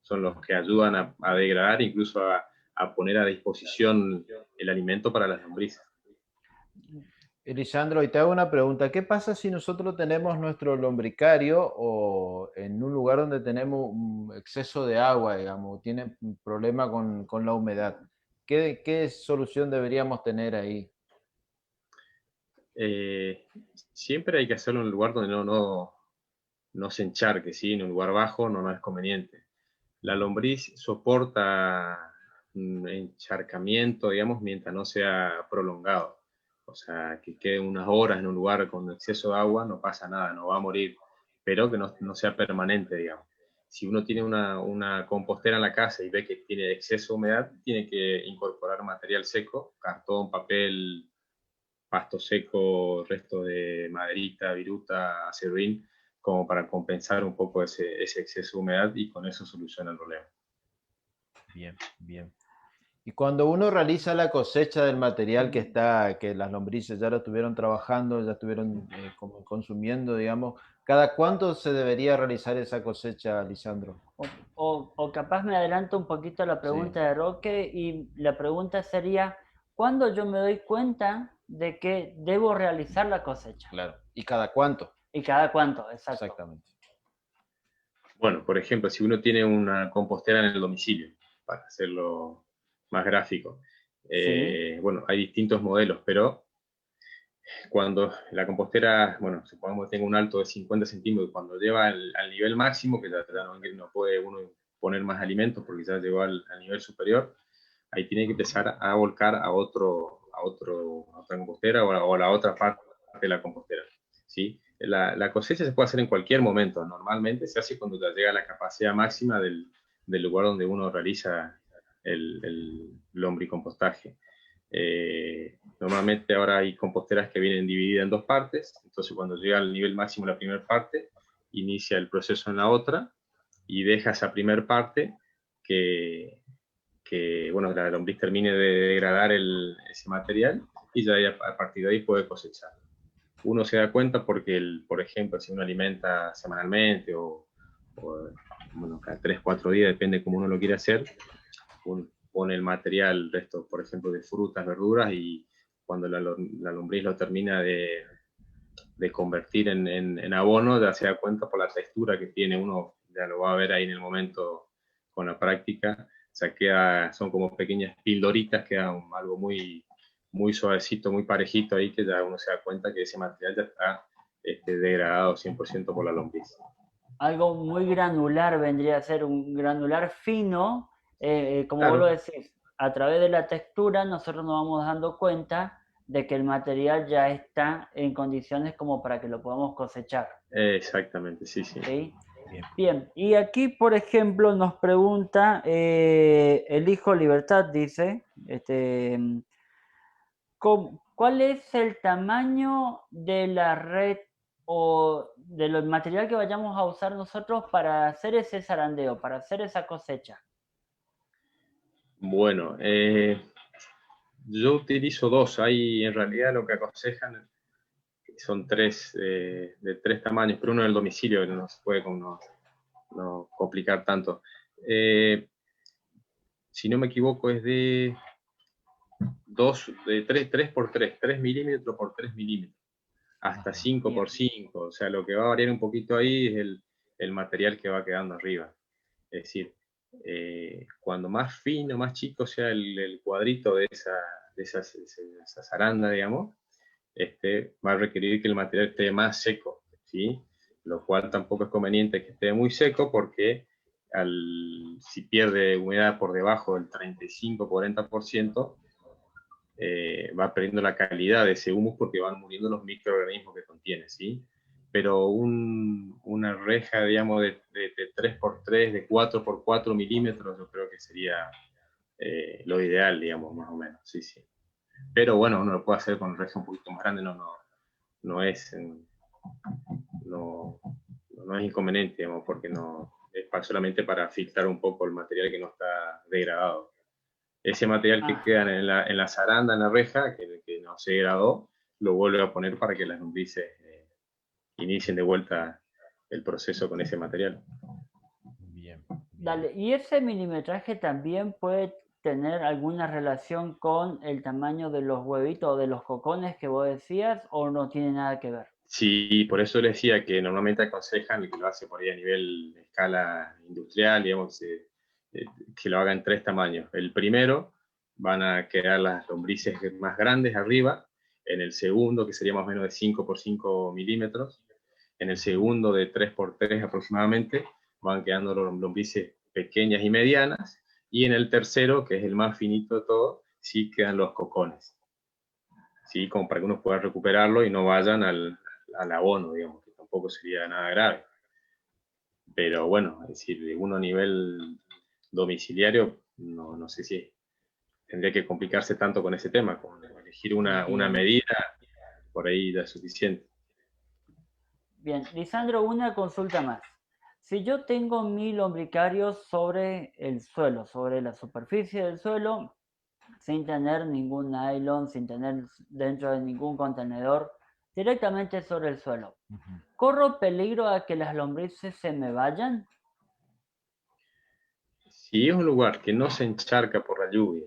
son los que ayudan a degradar, incluso a poner a disposición el alimento para las lombrices. Lisandro, y te hago una pregunta. ¿Qué pasa si nosotros tenemos nuestro lombricario o en un lugar donde tenemos un exceso de agua, digamos, tiene un problema con la humedad? ¿Qué solución deberíamos tener ahí? Siempre hay que hacerlo en un lugar donde no se encharque, ¿sí? En un lugar bajo no es conveniente. La lombriz soporta un encharcamiento, digamos, mientras no sea prolongado. O sea, que quede unas horas en un lugar con exceso de agua, no pasa nada, no va a morir, pero que no sea permanente, digamos. Si uno tiene una compostera en la casa y ve que tiene exceso de humedad, tiene que incorporar material seco, cartón, papel, pasto seco, resto de maderita, viruta, acerrín, como para compensar un poco ese exceso de humedad, y con eso soluciona el problema. Bien, bien. Y cuando uno realiza la cosecha del material que las lombrices ya lo estuvieron trabajando, ya estuvieron como consumiendo, digamos, ¿cada cuánto se debería realizar esa cosecha, Lisandro? O capaz me adelanto un poquito a la Sí, pregunta de Roque y la pregunta sería, ¿cuándo yo me doy cuenta de que debo realizar la cosecha? claro. ¿Y cada cuánto? ¿Y cada cuánto? Exacto. Exactamente. Bueno, por ejemplo, si uno tiene una compostera en el domicilio, para hacerlo más gráfico, Sí, bueno, hay distintos modelos, pero cuando la compostera, bueno, supongamos que tenga un alto de 50 centímetros, cuando lleva al nivel máximo, que ya no puede uno poner más alimentos porque ya llegó al nivel superior, ahí tiene que empezar a volcar a otra compostera o a la otra parte de la compostera, ¿sí? La cosecha se puede hacer en cualquier momento. Normalmente se hace cuando ya llega a la capacidad máxima del lugar donde uno realiza el lombricompostaje. Normalmente ahora hay composteras que vienen divididas en dos partes, entonces cuando llega al nivel máximo la primera parte, inicia el proceso en la otra y deja esa primera parte que bueno, la lombriz termine de degradar ese material y ya a partir de ahí puede cosechar. Uno se da cuenta porque, por ejemplo, si uno alimenta semanalmente o bueno, cada 3, 4 días, depende cómo uno lo quiere hacer, uno pone el material, resto, por ejemplo, de frutas, verduras, y cuando la lombriz lo termina de convertir en abono, ya se da cuenta por la textura que tiene. Uno ya lo va a ver ahí en el momento con la práctica. O sea, son como pequeñas pildoritas, queda algo muy suavecito, muy parejito ahí, que ya uno se da cuenta que ese material ya está degradado 100% por la lombriz. algo muy granular vendría a ser un granular fino, como vos lo Claro, decís, a través de la textura nosotros nos vamos dando cuenta de que el material ya está en condiciones como para que lo podamos cosechar. exactamente, sí. ¿Sí? Bien. Bien, y aquí, por ejemplo, nos pregunta el hijo Libertad, dice, ¿cuál es el tamaño de la red o del material que vayamos a usar nosotros para hacer ese zarandeo, para hacer esa cosecha? Bueno, yo utilizo dos. Hay en realidad lo que aconsejan son tres, de tres tamaños, pero uno en el domicilio no se puede no complicar tanto. si no me equivoco, es de 3 por 3, 3 milímetros por 3 milímetros, hasta 5 por 5, o sea, lo que va a variar un poquito ahí es el material que va quedando arriba. Es decir, cuando más fino, más chico sea el cuadrito de esa zaranda, digamos, va a requerir que el material esté más seco, ¿sí? Lo cual tampoco es conveniente que esté muy seco porque si pierde humedad por debajo del 35-40%, va perdiendo la calidad de ese humus porque van muriendo los microorganismos que contiene, ¿sí? Pero una reja, digamos, de 3x3, de 4x4 milímetros, yo creo que sería lo ideal, digamos, más o menos, sí, sí. Pero bueno, uno lo puede hacer con reja un poquito más grande, no es inconveniente, digamos, porque no es solamente para filtrar un poco el material que no está degradado. Ese material que queda en la zaranda, en la reja, que no se degradó, lo vuelve a poner para que las lombrices inicien de vuelta el proceso con ese material. Bien. Dale, ¿y ese milimetraje también puede tener alguna relación con el tamaño de los huevitos o de los cocones que vos decías, o no tiene nada que ver? Sí, por eso les decía que normalmente aconsejan, y que lo hace por ahí a nivel de escala industrial, digamos, que lo haga en 3 tamaños. El primero van a quedar las lombrices más grandes arriba, en el segundo, que sería más o menos de 5 por 5 milímetros, en el segundo de 3 por 3 aproximadamente, van quedando lombrices pequeñas y medianas, y en el tercero, que es el más finito de todo, sí quedan los cocones. ¿Sí? Como para que uno pueda recuperarlo y no vayan al abono, digamos, que tampoco sería nada grave. Pero bueno, es decir, de uno a nivel domiciliario, no sé si tendría que complicarse tanto con ese tema, con elegir una medida, por ahí ya es suficiente. Bien, Lisandro, una consulta más. Si yo tengo 1000 lombricarios sobre el suelo, sobre la superficie del suelo, sin tener ningún nylon, sin tener dentro de ningún contenedor, directamente sobre el suelo, ¿corro peligro a que las lombrices se me vayan? Si es un lugar que no se encharca por la lluvia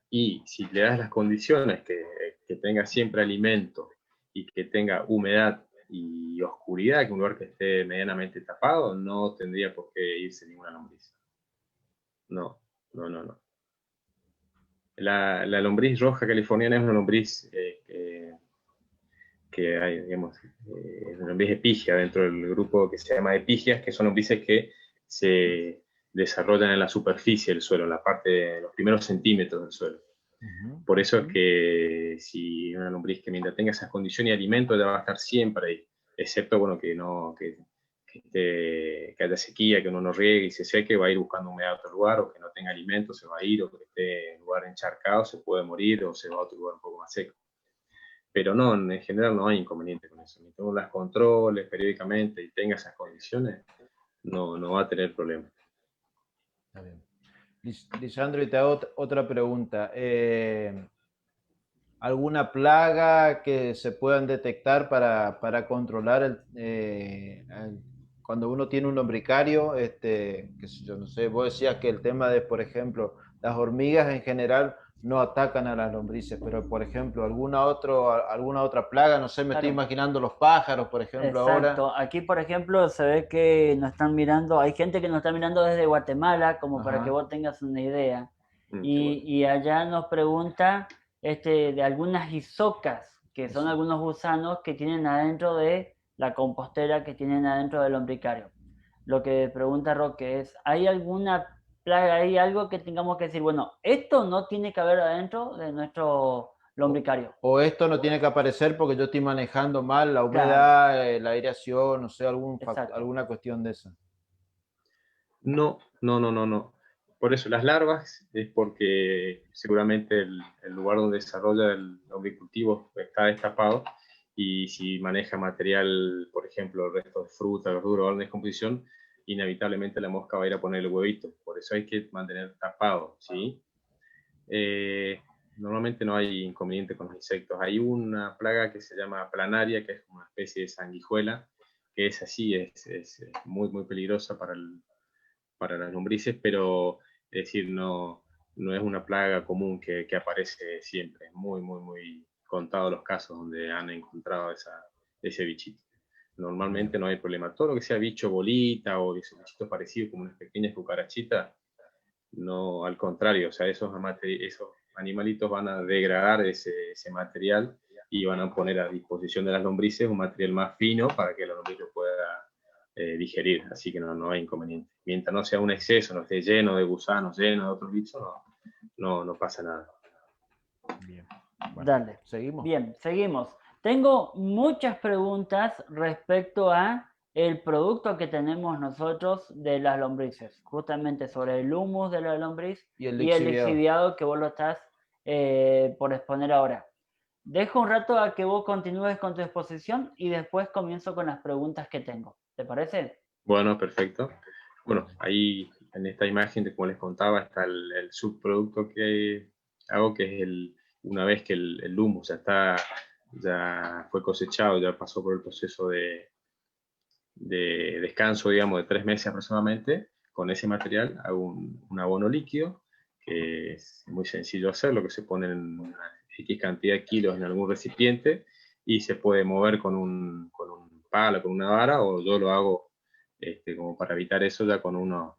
y si le das las condiciones que tenga siempre alimento y que tenga humedad y oscuridad, que un lugar que esté medianamente tapado, no tendría por qué irse ninguna lombriz. No. La lombriz roja californiana es una lombriz que hay, digamos, una lombriz epigia dentro del grupo que se llama epigias, que son lombrices que se desarrollan en la superficie del suelo, en la parte de los primeros centímetros del suelo. Por eso es que si una lombriz que mientras tenga esas condiciones y alimento ya va a estar siempre ahí, excepto bueno, que haya sequía, que uno no riegue y se seque, va a ir buscando humedad a otro lugar, o que no tenga alimento, se va a ir, o que esté en un lugar encharcado, se puede morir, o se va a otro lugar un poco más seco. Pero no, en general no hay inconveniente con eso. Mientras uno las controles periódicamente y tenga esas condiciones, no va a tener problemas. Está bien. Lisandro, y te hago otra pregunta. ¿Alguna plaga que se puedan detectar para controlar cuando uno tiene un lombricario? Que yo no sé, vos decías que el tema de, por ejemplo, las hormigas en general no atacan a las lombrices, pero por ejemplo, alguna otra plaga, no sé, me estoy Claro. imaginando los pájaros, por ejemplo, ahora. Exacto. Aquí, por ejemplo, se ve que nos están mirando, hay gente que nos está mirando desde Guatemala, como para que Ajá. vos tengas una idea. Bueno. Y allá nos pregunta de algunas isocas, que son algunos gusanos que tienen adentro de la compostera, que tienen adentro del lombricario. Lo que pregunta Roque es, ¿hay alguna plaga, hay algo que tengamos que decir, bueno, esto no tiene que haber adentro de nuestro lombricario? O esto no tiene que aparecer porque yo estoy manejando mal la Claro, humedad, la aireación, no sé, exacto. alguna cuestión de esa. No. Por eso las larvas es porque seguramente el lugar donde desarrolla el lombricultivo está destapado y si maneja material, por ejemplo, restos de fruta, verdura o de descomposición, inevitablemente la mosca va a ir a poner el huevito. Por eso hay que mantener tapado, ¿sí? Normalmente no hay inconveniente con los insectos. Hay una plaga que se llama planaria, que es una especie de sanguijuela, que es así, es muy, muy peligrosa para las lombrices, pero Es decir, no es una plaga común que aparece siempre. Es muy contados los casos donde han encontrado ese bichito. Normalmente no hay problema. Todo lo que sea bicho bolita o esos bichitos parecidos como unas pequeñas cucarachitas, no, al contrario, o sea, esos animalitos van a degradar ese material y van a poner a disposición de las lombrices un material más fino para que la lombriz lo pueda digerir, así que no hay inconveniente. Mientras no sea un exceso, no esté lleno de gusanos, lleno de otros bichos, no pasa nada. Bien. Bueno, Dale. ¿seguimos? Bien, seguimos. Tengo muchas preguntas respecto a el producto que tenemos nosotros de las lombrices, justamente sobre el humus de la lombriz Y el y el lixiviado. lixiviado que vos lo estás por exponer ahora. Dejo un rato a que vos continúes con tu exposición y después comienzo con las preguntas que tengo. ¿Te parece? Bueno, perfecto. Bueno, ahí en esta imagen, como les contaba, está el subproducto que hago, que es una vez que el humus ya fue cosechado, ya pasó por el proceso de descanso, digamos, de 3 meses aproximadamente. Con ese material hago un abono líquido, que es muy sencillo hacerlo, que se pone en una X cantidad de kilos en algún recipiente y se puede mover con un palo, con una vara, o yo lo hago como para evitar eso ya con unos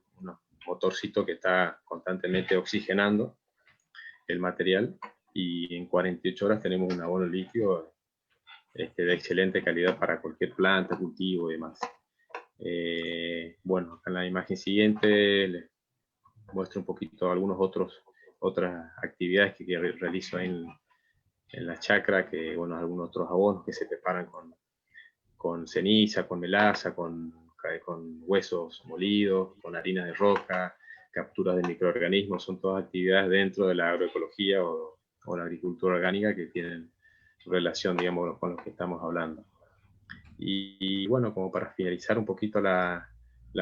motorcitos que está constantemente oxigenando el material, y en 48 horas tenemos un abono líquido de excelente calidad para cualquier planta, cultivo y demás. Bueno, acá en la imagen siguiente les muestro un poquito otras actividades que realizo ahí en la chacra, que bueno, algunos otros abonos que se preparan con ceniza, con melaza, con huesos molidos, con harina de roca, capturas de microorganismos. Son todas actividades dentro de la agroecología o la agricultura orgánica que tienen relación, digamos, con lo que estamos hablando. Y bueno, como para finalizar un poquito la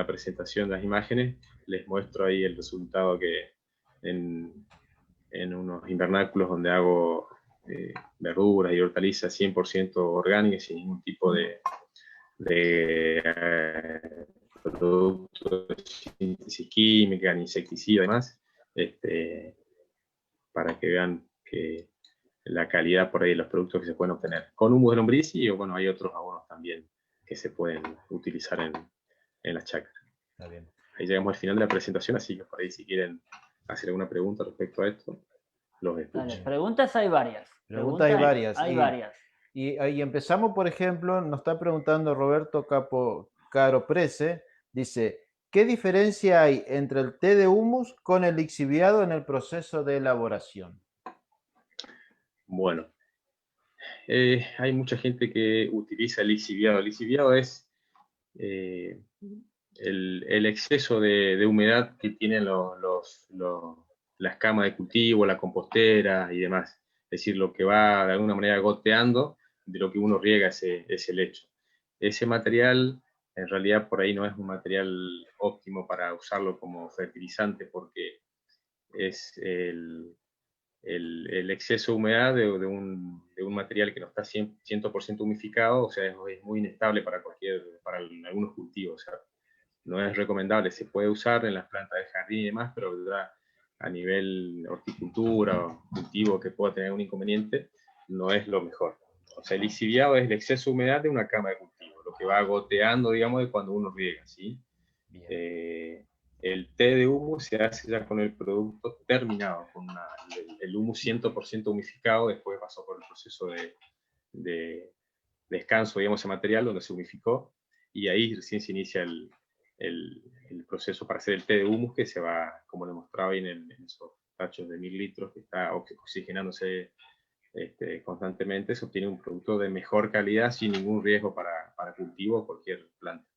presentación de las imágenes, les muestro ahí el resultado que en unos invernáculos donde hago verduras y hortalizas 100% orgánicas, sin ningún tipo de productos de síntesis química, ni insecticida y demás, para que vean que la calidad por ahí de los productos que se pueden obtener. Con humus de lombriz, y bueno, hay otros abonos también que se pueden utilizar en las chacras. Está bien. Ahí llegamos al final de la presentación, así que por ahí si quieren hacer alguna pregunta respecto a esto, los escucho. Dale, preguntas hay varias. Preguntas hay varias. Hay varias. Y empezamos, por ejemplo, nos está preguntando Roberto Caro Prese, dice, ¿qué diferencia hay entre el té de humus con el lixiviado en el proceso de elaboración? Bueno, hay mucha gente que utiliza el lixiviado. El lixiviado es el exceso de humedad que tienen las camas de cultivo, la compostera y demás. Es decir, lo que va de alguna manera goteando de lo que uno riega ese lecho. Ese material, en realidad, por ahí no es un material óptimo para usarlo como fertilizante, porque es el exceso de humedad de un material que no está 100% humificado, o sea, es muy inestable para algunos cultivos. O sea, no es recomendable. Se puede usar en las plantas de jardín y demás, pero a nivel horticultura o cultivo que pueda tener un inconveniente, no es lo mejor. O sea, el lixiviado es el exceso de humedad de una cama de cultivo, lo que va goteando, digamos, de cuando uno riega, ¿sí? El té de humus se hace ya con el producto terminado, con el humus 100% humificado, después pasó por el proceso de descanso, digamos, ese material donde se humificó, y ahí recién se inicia el proceso para hacer el té de humus, que se va, como le mostraba ahí en esos tachos de 1000 litros, que está oxigenándose constantemente. Se obtiene un producto de mejor calidad sin ningún riesgo para cultivo o cualquier planta.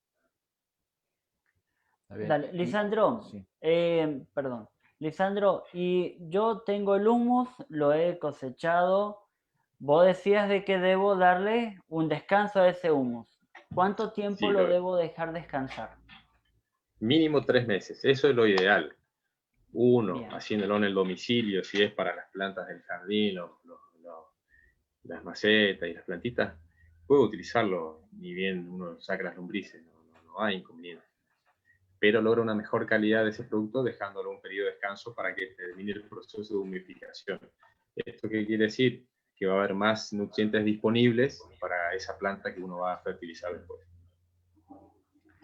Dale, Lisandro, Sí. perdón. Lisandro, y yo tengo el humus, lo he cosechado. Vos decías de que debo darle un descanso a ese humus. ¿Cuánto tiempo Sí, lo debo dejar descansar? mínimo 3 meses, eso es lo ideal. Uno, Bien. haciéndolo en el domicilio, si es para las plantas del jardín, las macetas y las plantitas, puede utilizarlo, ni bien uno saca las lombrices, no hay inconveniente. pero logra una mejor calidad de ese producto dejándolo un periodo de descanso para que termine el proceso de humidificación. ¿Esto qué quiere decir? Que va a haber más nutrientes disponibles para esa planta que uno va a fertilizar después.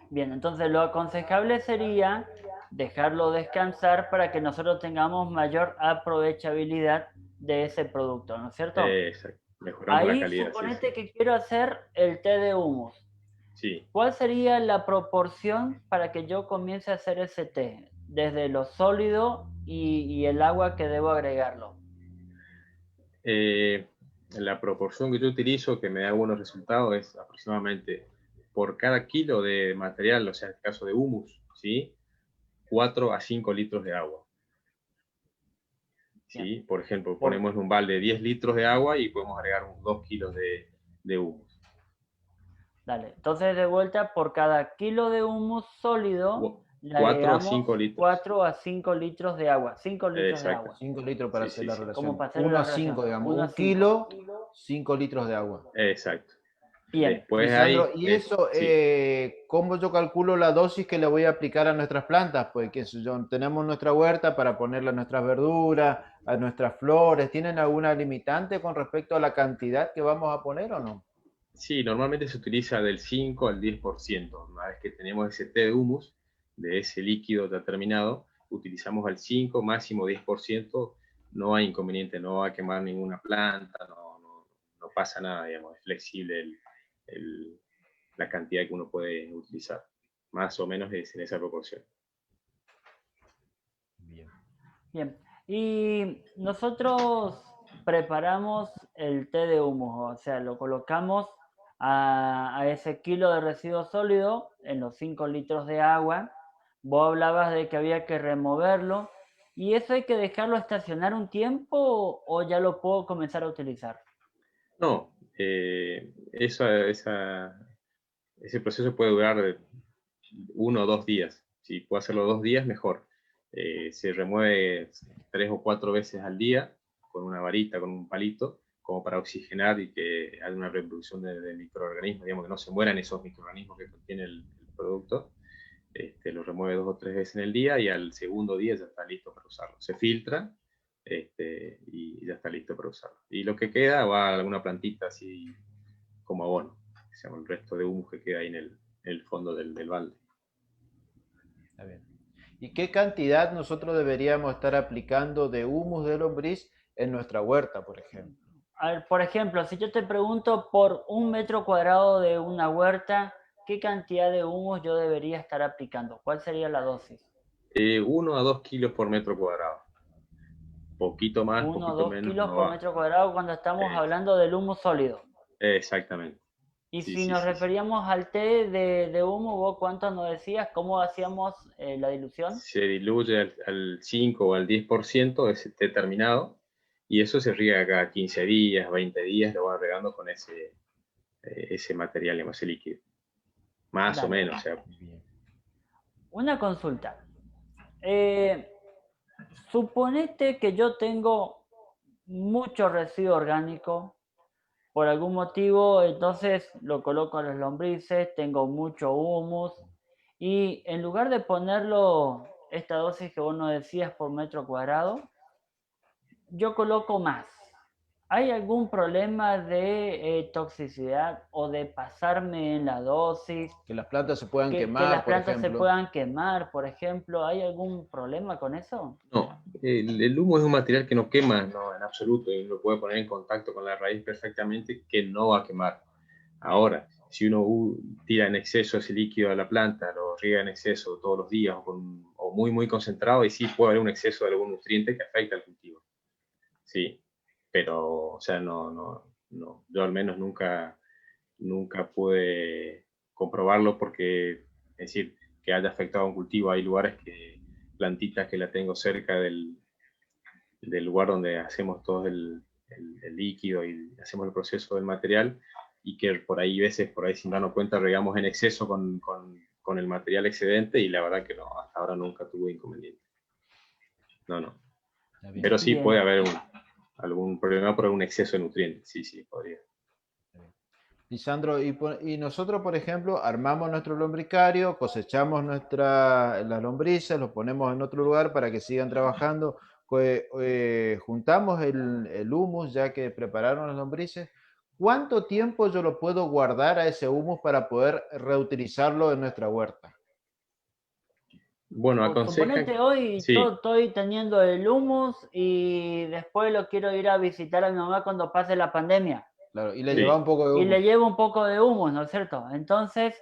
Bien, entonces lo aconsejable sería dejarlo descansar para que nosotros tengamos mayor aprovechabilidad de ese producto, ¿no es cierto? Exacto. Mejoramos la calidad. Suponete que quiero hacer el té de humus. Sí. ¿Cuál sería la proporción para que yo comience a hacer ese té? Desde lo sólido y el agua que debo agregarlo. La proporción que yo utilizo, que me da buenos resultados, es aproximadamente por cada kilo de material, o sea, en el caso de humus, ¿sí? 4 a 5 litros de agua. ¿Sí? Por ejemplo, ponemos en un balde 10 litros de agua y podemos agregar unos 2 kilos de humus. Dale, entonces de vuelta, por cada kilo de humus sólido, le 4 a agregamos 5 litros. 4 a 5 litros de agua. 5 litros de agua. 5 litros para hacer la relación. Como para hacer 1 la a 5, relación. digamos. 1 a 1 5. kilo, 5 litros de agua. Exacto. Bien. Después Lisandro, hay, y eso, sí. ¿cómo yo calculo la dosis que le voy a aplicar a nuestras plantas? Pues que tenemos nuestra huerta para ponerle a nuestras verduras, a nuestras flores. ¿Tienen alguna limitante con respecto a la cantidad que vamos a poner o no? Sí, normalmente se utiliza del 5 al 10%. Una vez que tenemos ese té de humus, de ese líquido determinado, utilizamos al 5, máximo 10%. No hay inconveniente, no va a quemar ninguna planta, no pasa nada, digamos, es flexible la cantidad que uno puede utilizar. Más o menos es en esa proporción. Bien. Y nosotros preparamos el té de humus, o sea, lo colocamos a ese kilo de residuo sólido en los 5 litros de agua. Vos hablabas de que había que removerlo. ¿Y eso hay que dejarlo estacionar un tiempo o ya lo puedo comenzar a utilizar? No, ese proceso puede durar 1 o 2 días. Si puedo hacerlo 2 días, mejor. Se remueve 3 o 4 veces al día con una varita, con un palito, como para oxigenar y que haya una reproducción de microorganismos, digamos, que no se mueran esos microorganismos que contiene el producto. Lo remueve 2 o 3 veces en el día y al segundo día ya está listo para usarlo. Se filtra y ya está listo para usarlo. Y lo que queda va a alguna plantita así como abono, que se llama el resto de humus que queda ahí en el fondo del balde. Está bien. ¿Y qué cantidad nosotros deberíamos estar aplicando de humus de lombriz en nuestra huerta, por ejemplo? A ver, por ejemplo, si yo te pregunto por 1 metro cuadrado de una huerta, ¿qué cantidad de humus yo debería estar aplicando? ¿Cuál sería la dosis? 1 a 2 kilos por metro cuadrado. Poquito más, 1 o poquito 2 menos kilos no por va. metro cuadrado cuando estamos hablando del humus sólido. Exactamente. Y Sí, si sí, nos sí, sí. referíamos al té de humo, ¿vos cuánto nos decías? ¿Cómo hacíamos la dilución? Se diluye al 5 o al 10% ese té terminado y eso se riega cada 15 días, 20 días, lo va regando con ese material, ese líquido. Más o Dale. menos, o sea. Una consulta. Suponete que yo tengo mucho residuo orgánico por algún motivo, entonces lo coloco a los lombrices, tengo mucho humus y en lugar de ponerlo esta dosis que vos nos decías por metro cuadrado, yo coloco más. ¿Hay algún problema de toxicidad o de pasarme en la dosis? Que las plantas se puedan Que quemar, las por plantas se ejemplo. puedan quemar, por ejemplo. ¿Hay algún problema con eso? No, el humo es un material que no quema, no, en absoluto, y uno puede poner en contacto con la raíz perfectamente que no va a quemar. Ahora, si uno tira en exceso ese líquido a la planta, lo riega en exceso todos los días o muy, muy concentrado, y sí puede haber un exceso de algún nutriente que afecta al cultivo. Sí, pero, o sea, no, yo al menos nunca pude comprobarlo porque, es decir, que haya afectado a un cultivo. Hay lugares plantitas que la tengo cerca del lugar donde hacemos todo el líquido y hacemos el proceso del material y que por ahí veces, por ahí sin darnos cuenta, regamos en exceso con el material excedente y la verdad que no, hasta ahora nunca tuve inconveniente. No. Pero sí Bien. puede haber algún problema por un exceso de nutrientes, sí, podría. Lisandro, y nosotros, por ejemplo, armamos nuestro lombricario, cosechamos las lombrices, los ponemos en otro lugar para que sigan trabajando, juntamos el humus ya que prepararon las lombrices. ¿Cuánto tiempo yo lo puedo guardar a ese humus para poder reutilizarlo en nuestra huerta? Bueno, aconsejan, Suponete hoy sí, estoy teniendo el humus y después lo quiero ir a visitar a mi mamá cuando pase la pandemia. Claro, y le lleva sí. un poco de Y le humus. llevo un poco de humus, ¿no es cierto? Entonces,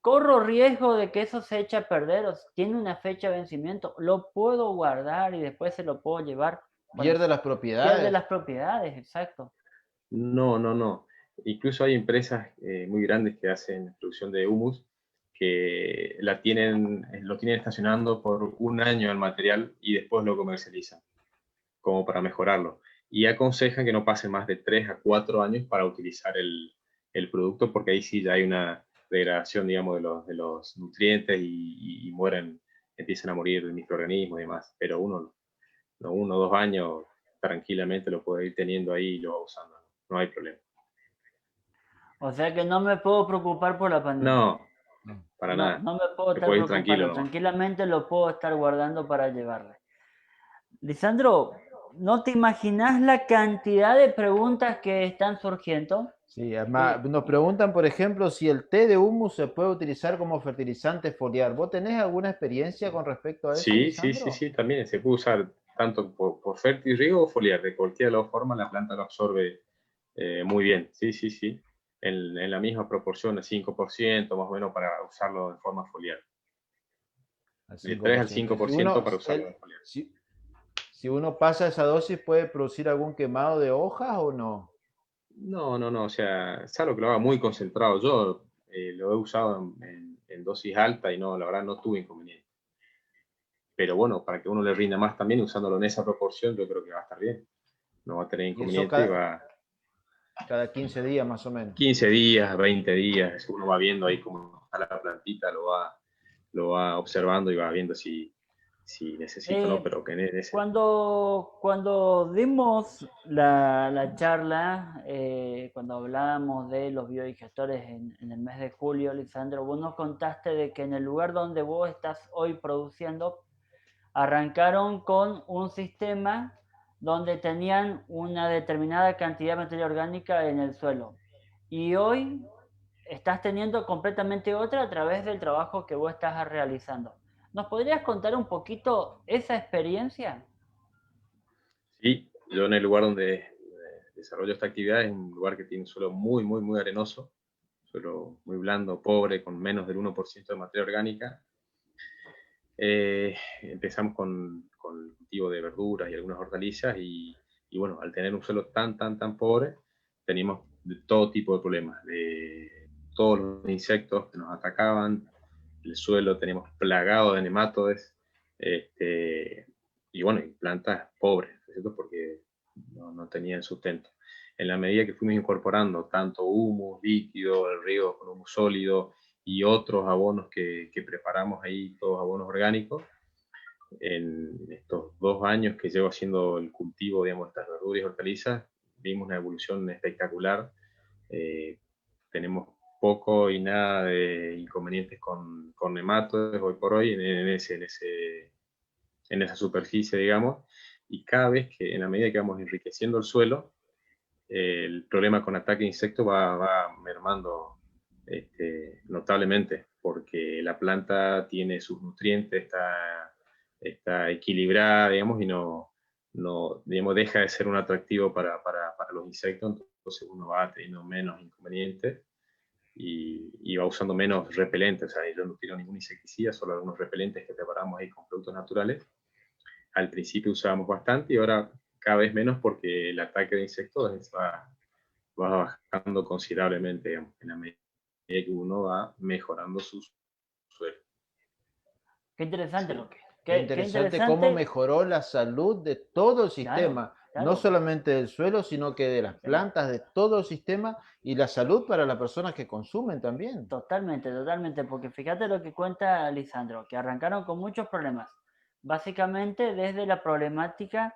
corro riesgo de que eso se eche a perder, tiene una fecha de vencimiento, lo puedo guardar y después se lo puedo llevar. Bueno, Pierde las pierde propiedades. las propiedades, exacto. No, no, no. Incluso hay empresas muy grandes que hacen producción de humus que lo tienen estacionando por un año el material y después lo comercializan, como para mejorarlo. Y aconsejan que no pase más de 3 a 4 años para utilizar el producto, porque ahí sí ya hay una degradación, digamos, de los nutrientes y mueren, empiezan a morir microorganismos y demás. Pero uno o 2 años tranquilamente lo puede ir teniendo ahí y lo va usando. No hay problema. O sea que no me puedo preocupar por la pandemia. No, para No, nada. no me puedo Te estar puedes ir tranquilo preocupando. nomás. Tranquilamente lo puedo estar guardando para llevarle. Lisandro, ¿no te imaginas la cantidad de preguntas que están surgiendo? Sí, además Eh, nos preguntan, por ejemplo, si el té de humus se puede utilizar como fertilizante foliar. ¿Vos tenés alguna experiencia con respecto a eso, Sí, sí, sí, Lisandro? sí, también se puede usar tanto por fértil riego o foliar. De cualquier de las formas la planta lo absorbe muy bien. Sí, sí, sí. En la misma proporción, el 5% más o menos para usarlo de forma foliar. Al De cinco 3 por al ciento. 5% para usarlo de foliar. Si uno pasa esa dosis, ¿puede producir algún quemado de hojas o no? No, no, no, o sea, salvo que lo haga muy concentrado. Yo lo he usado en dosis alta y no, la verdad no tuve inconveniente. Pero bueno, para que uno le rinda más también, usándolo en esa proporción, yo creo que va a estar bien. No va a tener Y eso inconveniente y va cada 15 días más o menos. 15 días, 20 días, uno va viendo ahí cómo está la plantita, lo va observando y va viendo si necesita o no, eh, pero que en ese... cuando dimos la charla, cuando hablábamos de los biodigestores en el mes de julio, Lisandro, vos nos contaste de que en el lugar donde vos estás hoy produciendo, arrancaron con un sistema donde tenían una determinada cantidad de materia orgánica en el suelo. Y hoy estás teniendo completamente otra a través del trabajo que vos estás realizando. ¿Nos podrías contar un poquito esa experiencia? Sí, yo en el lugar donde desarrollo esta actividad es un lugar que tiene un suelo muy, muy, muy arenoso, suelo muy blando, pobre, con menos del 1% de materia orgánica. Empezamos con el cultivo de verduras y algunas hortalizas y bueno, al tener un suelo tan, tan, tan pobre, teníamos de todo tipo de problemas, de todos los insectos que nos atacaban, el suelo teníamos plagado de nematodes, y bueno, y plantas pobres, ¿cierto? Porque no tenían sustento. En la medida que fuimos incorporando tanto humus líquido, el riego con humus sólido y otros abonos que preparamos ahí, todos abonos orgánicos, en estos 2 años que llevo haciendo el cultivo, digamos, estas verduras y hortalizas, vimos una evolución espectacular. Eh, tenemos poco y nada de inconvenientes con nematodes hoy por hoy en esa superficie, digamos, y cada vez que, en la medida que vamos enriqueciendo el suelo, el problema con ataque de insectos va mermando notablemente, porque la planta tiene sus nutrientes, está equilibrada, digamos, y no digamos, deja de ser un atractivo para los insectos, entonces uno va teniendo menos inconvenientes y va usando menos repelentes. O sea, yo no tiro ningún insecticida, solo algunos repelentes que preparamos ahí con productos naturales. Al principio usábamos bastante y ahora cada vez menos porque el ataque de insectos va bajando considerablemente, digamos, en la medida que uno va mejorando su suelo. Qué interesante, Sí. Roque. Qué Qué interesante cómo interesante. mejoró la salud de todo el Claro, sistema, no claro. solamente del suelo, sino que de las Sí. plantas, de todo el sistema y la salud para las personas que consumen también. Totalmente, totalmente, porque fíjate lo que cuenta Lisandro, que arrancaron con muchos problemas, básicamente desde la problemática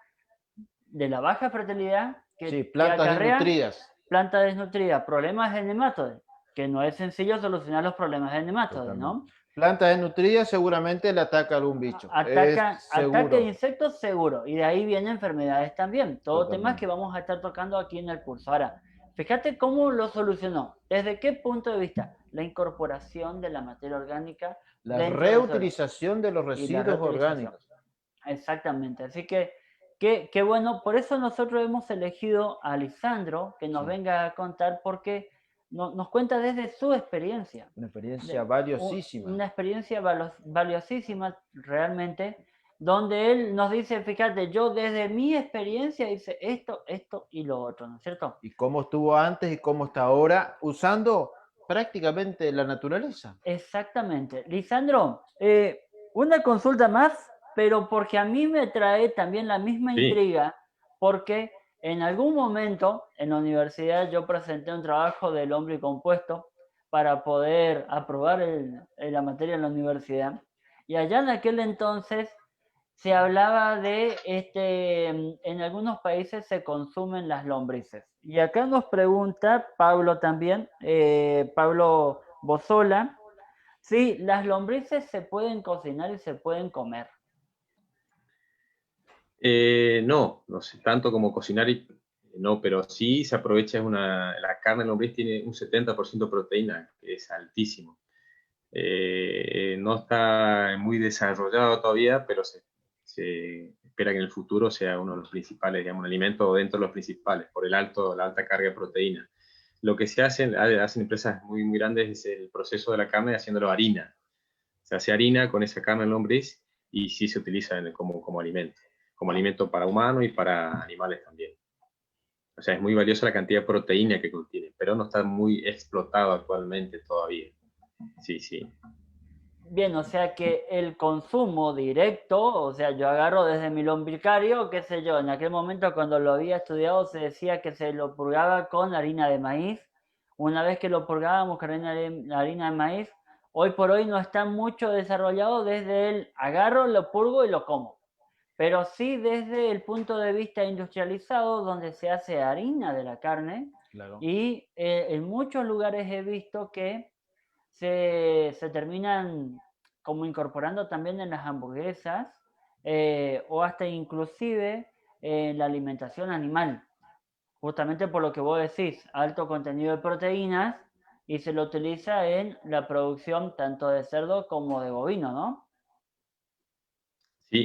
de la baja fertilidad Sí, que plantas acarrea desnutridas. planta desnutrida, problemas de nematodes, que no es sencillo solucionar los problemas de nematodes, ¿no? Planta desnutrida seguramente le ataca a algún bicho. Ataque de insectos seguro, y de ahí vienen enfermedades también. Todo temas que vamos a estar tocando aquí en el curso. Ahora, fíjate cómo lo solucionó. ¿Desde qué punto de vista? La incorporación de la materia orgánica. La reutilización de los residuos orgánicos. Exactamente. Así que, qué bueno. Por eso nosotros hemos elegido a Lisandro que nos venga a contar, porque nos cuenta desde su experiencia. Una experiencia valiosísima. Una experiencia valiosísima realmente, donde él nos dice, fíjate, yo desde mi experiencia hice esto, esto y lo otro, ¿no es cierto? Y cómo estuvo antes y cómo está ahora, usando prácticamente la naturaleza. Exactamente. Lisandro, una consulta más, pero porque a mí me trae también la misma intriga, porque en algún momento en la universidad yo presenté un trabajo del hombre compuesto para poder aprobar la materia en la universidad, y allá en aquel entonces se hablaba de, en algunos países se consumen las lombrices. Y acá nos pregunta Pablo también, Pablo Bozola, si las lombrices se pueden cocinar y se pueden comer. No sé, tanto como cocinar, no, pero sí se aprovecha, la carne de lombriz tiene un 70% de proteína, que es altísimo. No está muy desarrollado todavía, pero se espera que en el futuro sea uno de los principales, digamos, un alimento dentro de los principales, por la alta carga de proteína. Lo que hacen empresas muy, muy grandes es el proceso de la carne haciéndolo harina. Se hace harina con esa carne de lombriz y sí se utiliza como alimento para humanos y para animales también. O sea, es muy valiosa la cantidad de proteína que contiene, pero no está muy explotado actualmente todavía. Sí. Bien, o sea que el consumo directo, o sea, yo agarro desde mi lombricario, qué sé yo, en aquel momento cuando lo había estudiado se decía que se lo purgaba con harina de maíz. Una vez que lo purgábamos con harina de maíz, hoy por hoy no está mucho desarrollado desde el agarro, lo purgo y lo como. Pero sí desde el punto de vista industrializado, donde se hace harina de la carne, claro. Y en muchos lugares he visto que se terminan como incorporando también en las hamburguesas, o hasta inclusive en la alimentación animal, justamente por lo que vos decís, alto contenido de proteínas, y se lo utiliza en la producción tanto de cerdo como de bovino, ¿no?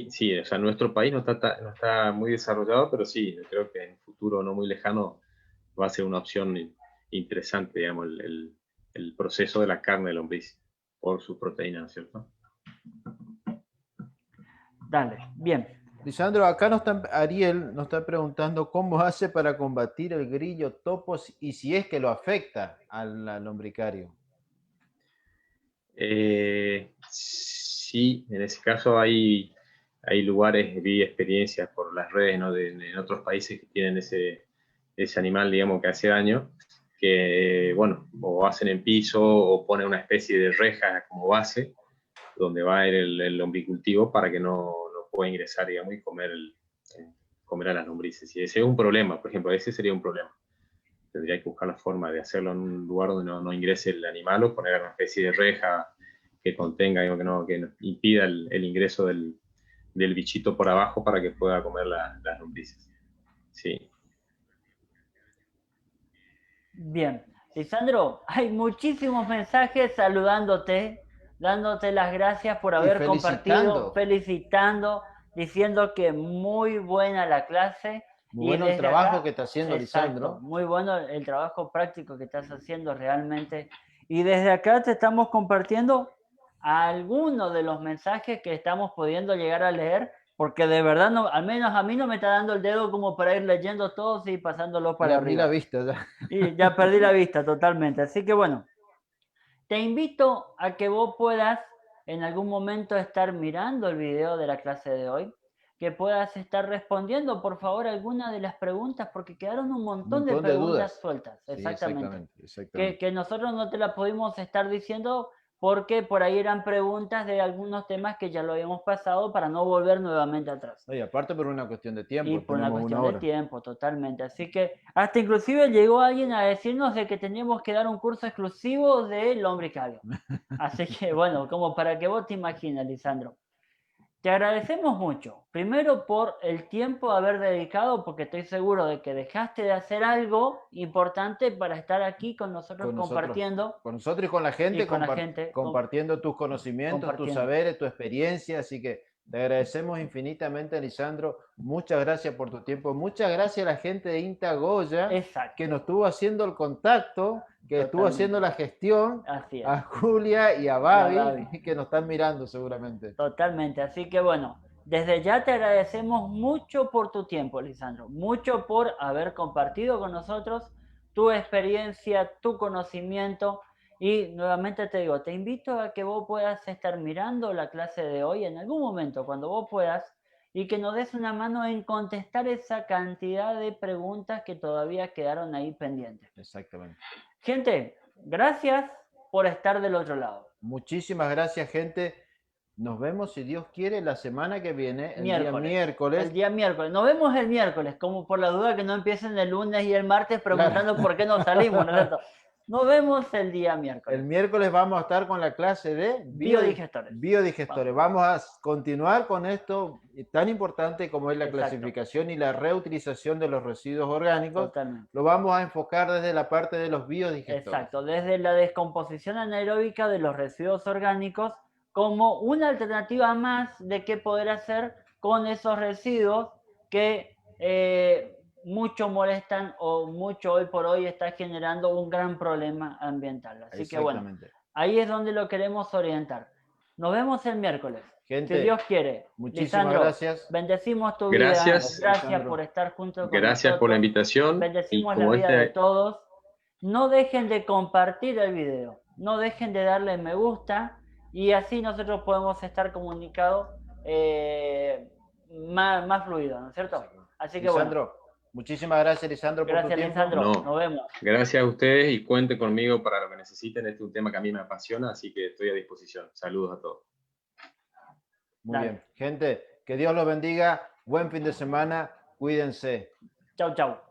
Sí, o sea, nuestro país no está muy desarrollado, pero sí, creo que en un futuro no muy lejano va a ser una opción interesante, digamos, el proceso de la carne de lombriz por sus proteínas, ¿cierto? Dale, bien. Lisandro, acá Ariel nos está preguntando cómo hace para combatir el grillo topos y si es que lo afecta al lombricario. Sí, en ese caso hay lugares, vi experiencias por las redes, ¿no? En otros países que tienen ese animal, digamos, que hace daño, que, bueno, o hacen en piso o ponen una especie de reja como base, donde va el lombricultivo para que no pueda ingresar, digamos, y comer a las lombrices. Y ese es un problema, por ejemplo, ese sería un problema. Tendría que buscar la forma de hacerlo en un lugar donde no ingrese el animal, o poner una especie de reja que contenga, digamos, que no impida el ingreso del bichito por abajo para que pueda comer las lombrices. Sí. Bien. Lisandro, hay muchísimos mensajes saludándote, dándote las gracias por haber compartido, felicitando, diciendo que muy buena la clase. Muy bueno el trabajo que está haciendo, Lisandro. Muy bueno el trabajo práctico que estás haciendo realmente. Y desde acá te estamos compartiendo algunos de los mensajes que estamos pudiendo llegar a leer, porque de verdad, no, al menos a mí no me está dando el dedo como para ir leyendo todos y pasándolo para arriba. Ya perdí la vista ya. Y ya perdí la vista totalmente. Así que bueno, te invito a que vos puedas en algún momento estar mirando el video de la clase de hoy, que puedas estar respondiendo, por favor, algunas de las preguntas, porque quedaron un montón de preguntas sueltas. Sí, exactamente. Que nosotros no te las pudimos estar diciendo porque por ahí eran preguntas de algunos temas que ya lo habíamos pasado para no volver nuevamente atrás. Y aparte por una cuestión de tiempo, Y por una tenemos cuestión una de hora. tiempo, totalmente. Así que hasta inclusive llegó alguien a decirnos de que teníamos que dar un curso exclusivo de lombricario. Así que bueno, como para que vos te imagines, Lisandro. Te agradecemos mucho. Primero por el tiempo haber dedicado, porque estoy seguro de que dejaste de hacer algo importante para estar aquí con nosotros compartiendo. Con nosotros y con la gente, Y con la gente, compartiendo tus conocimientos, tus compartiendo. saberes, tu experiencia. Así que te agradecemos infinitamente, Lisandro. Muchas gracias por tu tiempo. Muchas gracias a la gente de INTA Goya, Exacto. que nos estuvo haciendo el contacto, que estuvo Totalmente. haciendo la gestión. Así es. A Julia y a Babi, que nos están mirando seguramente. Totalmente. Así que bueno, desde ya te agradecemos mucho por tu tiempo, Lisandro. Mucho por haber compartido con nosotros tu experiencia, tu conocimiento. Y nuevamente te digo, te invito a que vos puedas estar mirando la clase de hoy en algún momento, cuando vos puedas, y que nos des una mano en contestar esa cantidad de preguntas que todavía quedaron ahí pendientes. Exactamente. Gente, gracias por estar del otro lado. Muchísimas gracias, gente. Nos vemos, si Dios quiere, la semana que viene, el día miércoles. El día miércoles. Nos vemos el miércoles, como por la duda que no empiecen el lunes y el martes preguntando Claro. por qué no salimos, ¿no es cierto? Nos vemos el día miércoles. El miércoles vamos a estar con la clase de biodigestores. Vamos a continuar con esto tan importante como es la clasificación y la reutilización de los residuos orgánicos. Totalmente. Lo vamos a enfocar desde la parte de los biodigestores. Exacto, desde la descomposición anaeróbica de los residuos orgánicos como una alternativa más de qué poder hacer con esos residuos que mucho molestan o mucho hoy por hoy está generando un gran problema ambiental. Así que bueno, ahí es donde lo queremos orientar. Nos vemos el miércoles. Gente, si Dios quiere. Muchísimas Lisandro, bendecimos bendecimos tu vida. Gracias por estar junto con nosotros. Gracias por la invitación. Bendecimos la vida de todos. No dejen de compartir el video. No dejen de darle me gusta. Y así nosotros podemos estar comunicados más fluido, ¿no es cierto? Así que Lisandro, muchísimas gracias, Lisandro, por tu tiempo. Lisandro. Nos vemos. Gracias a ustedes y cuenten conmigo para lo que necesiten. Este es un tema que a mí me apasiona, así que estoy a disposición. Saludos a todos. Muy bien. Gente, que Dios los bendiga. Buen fin de semana. Cuídense. Chau, chau.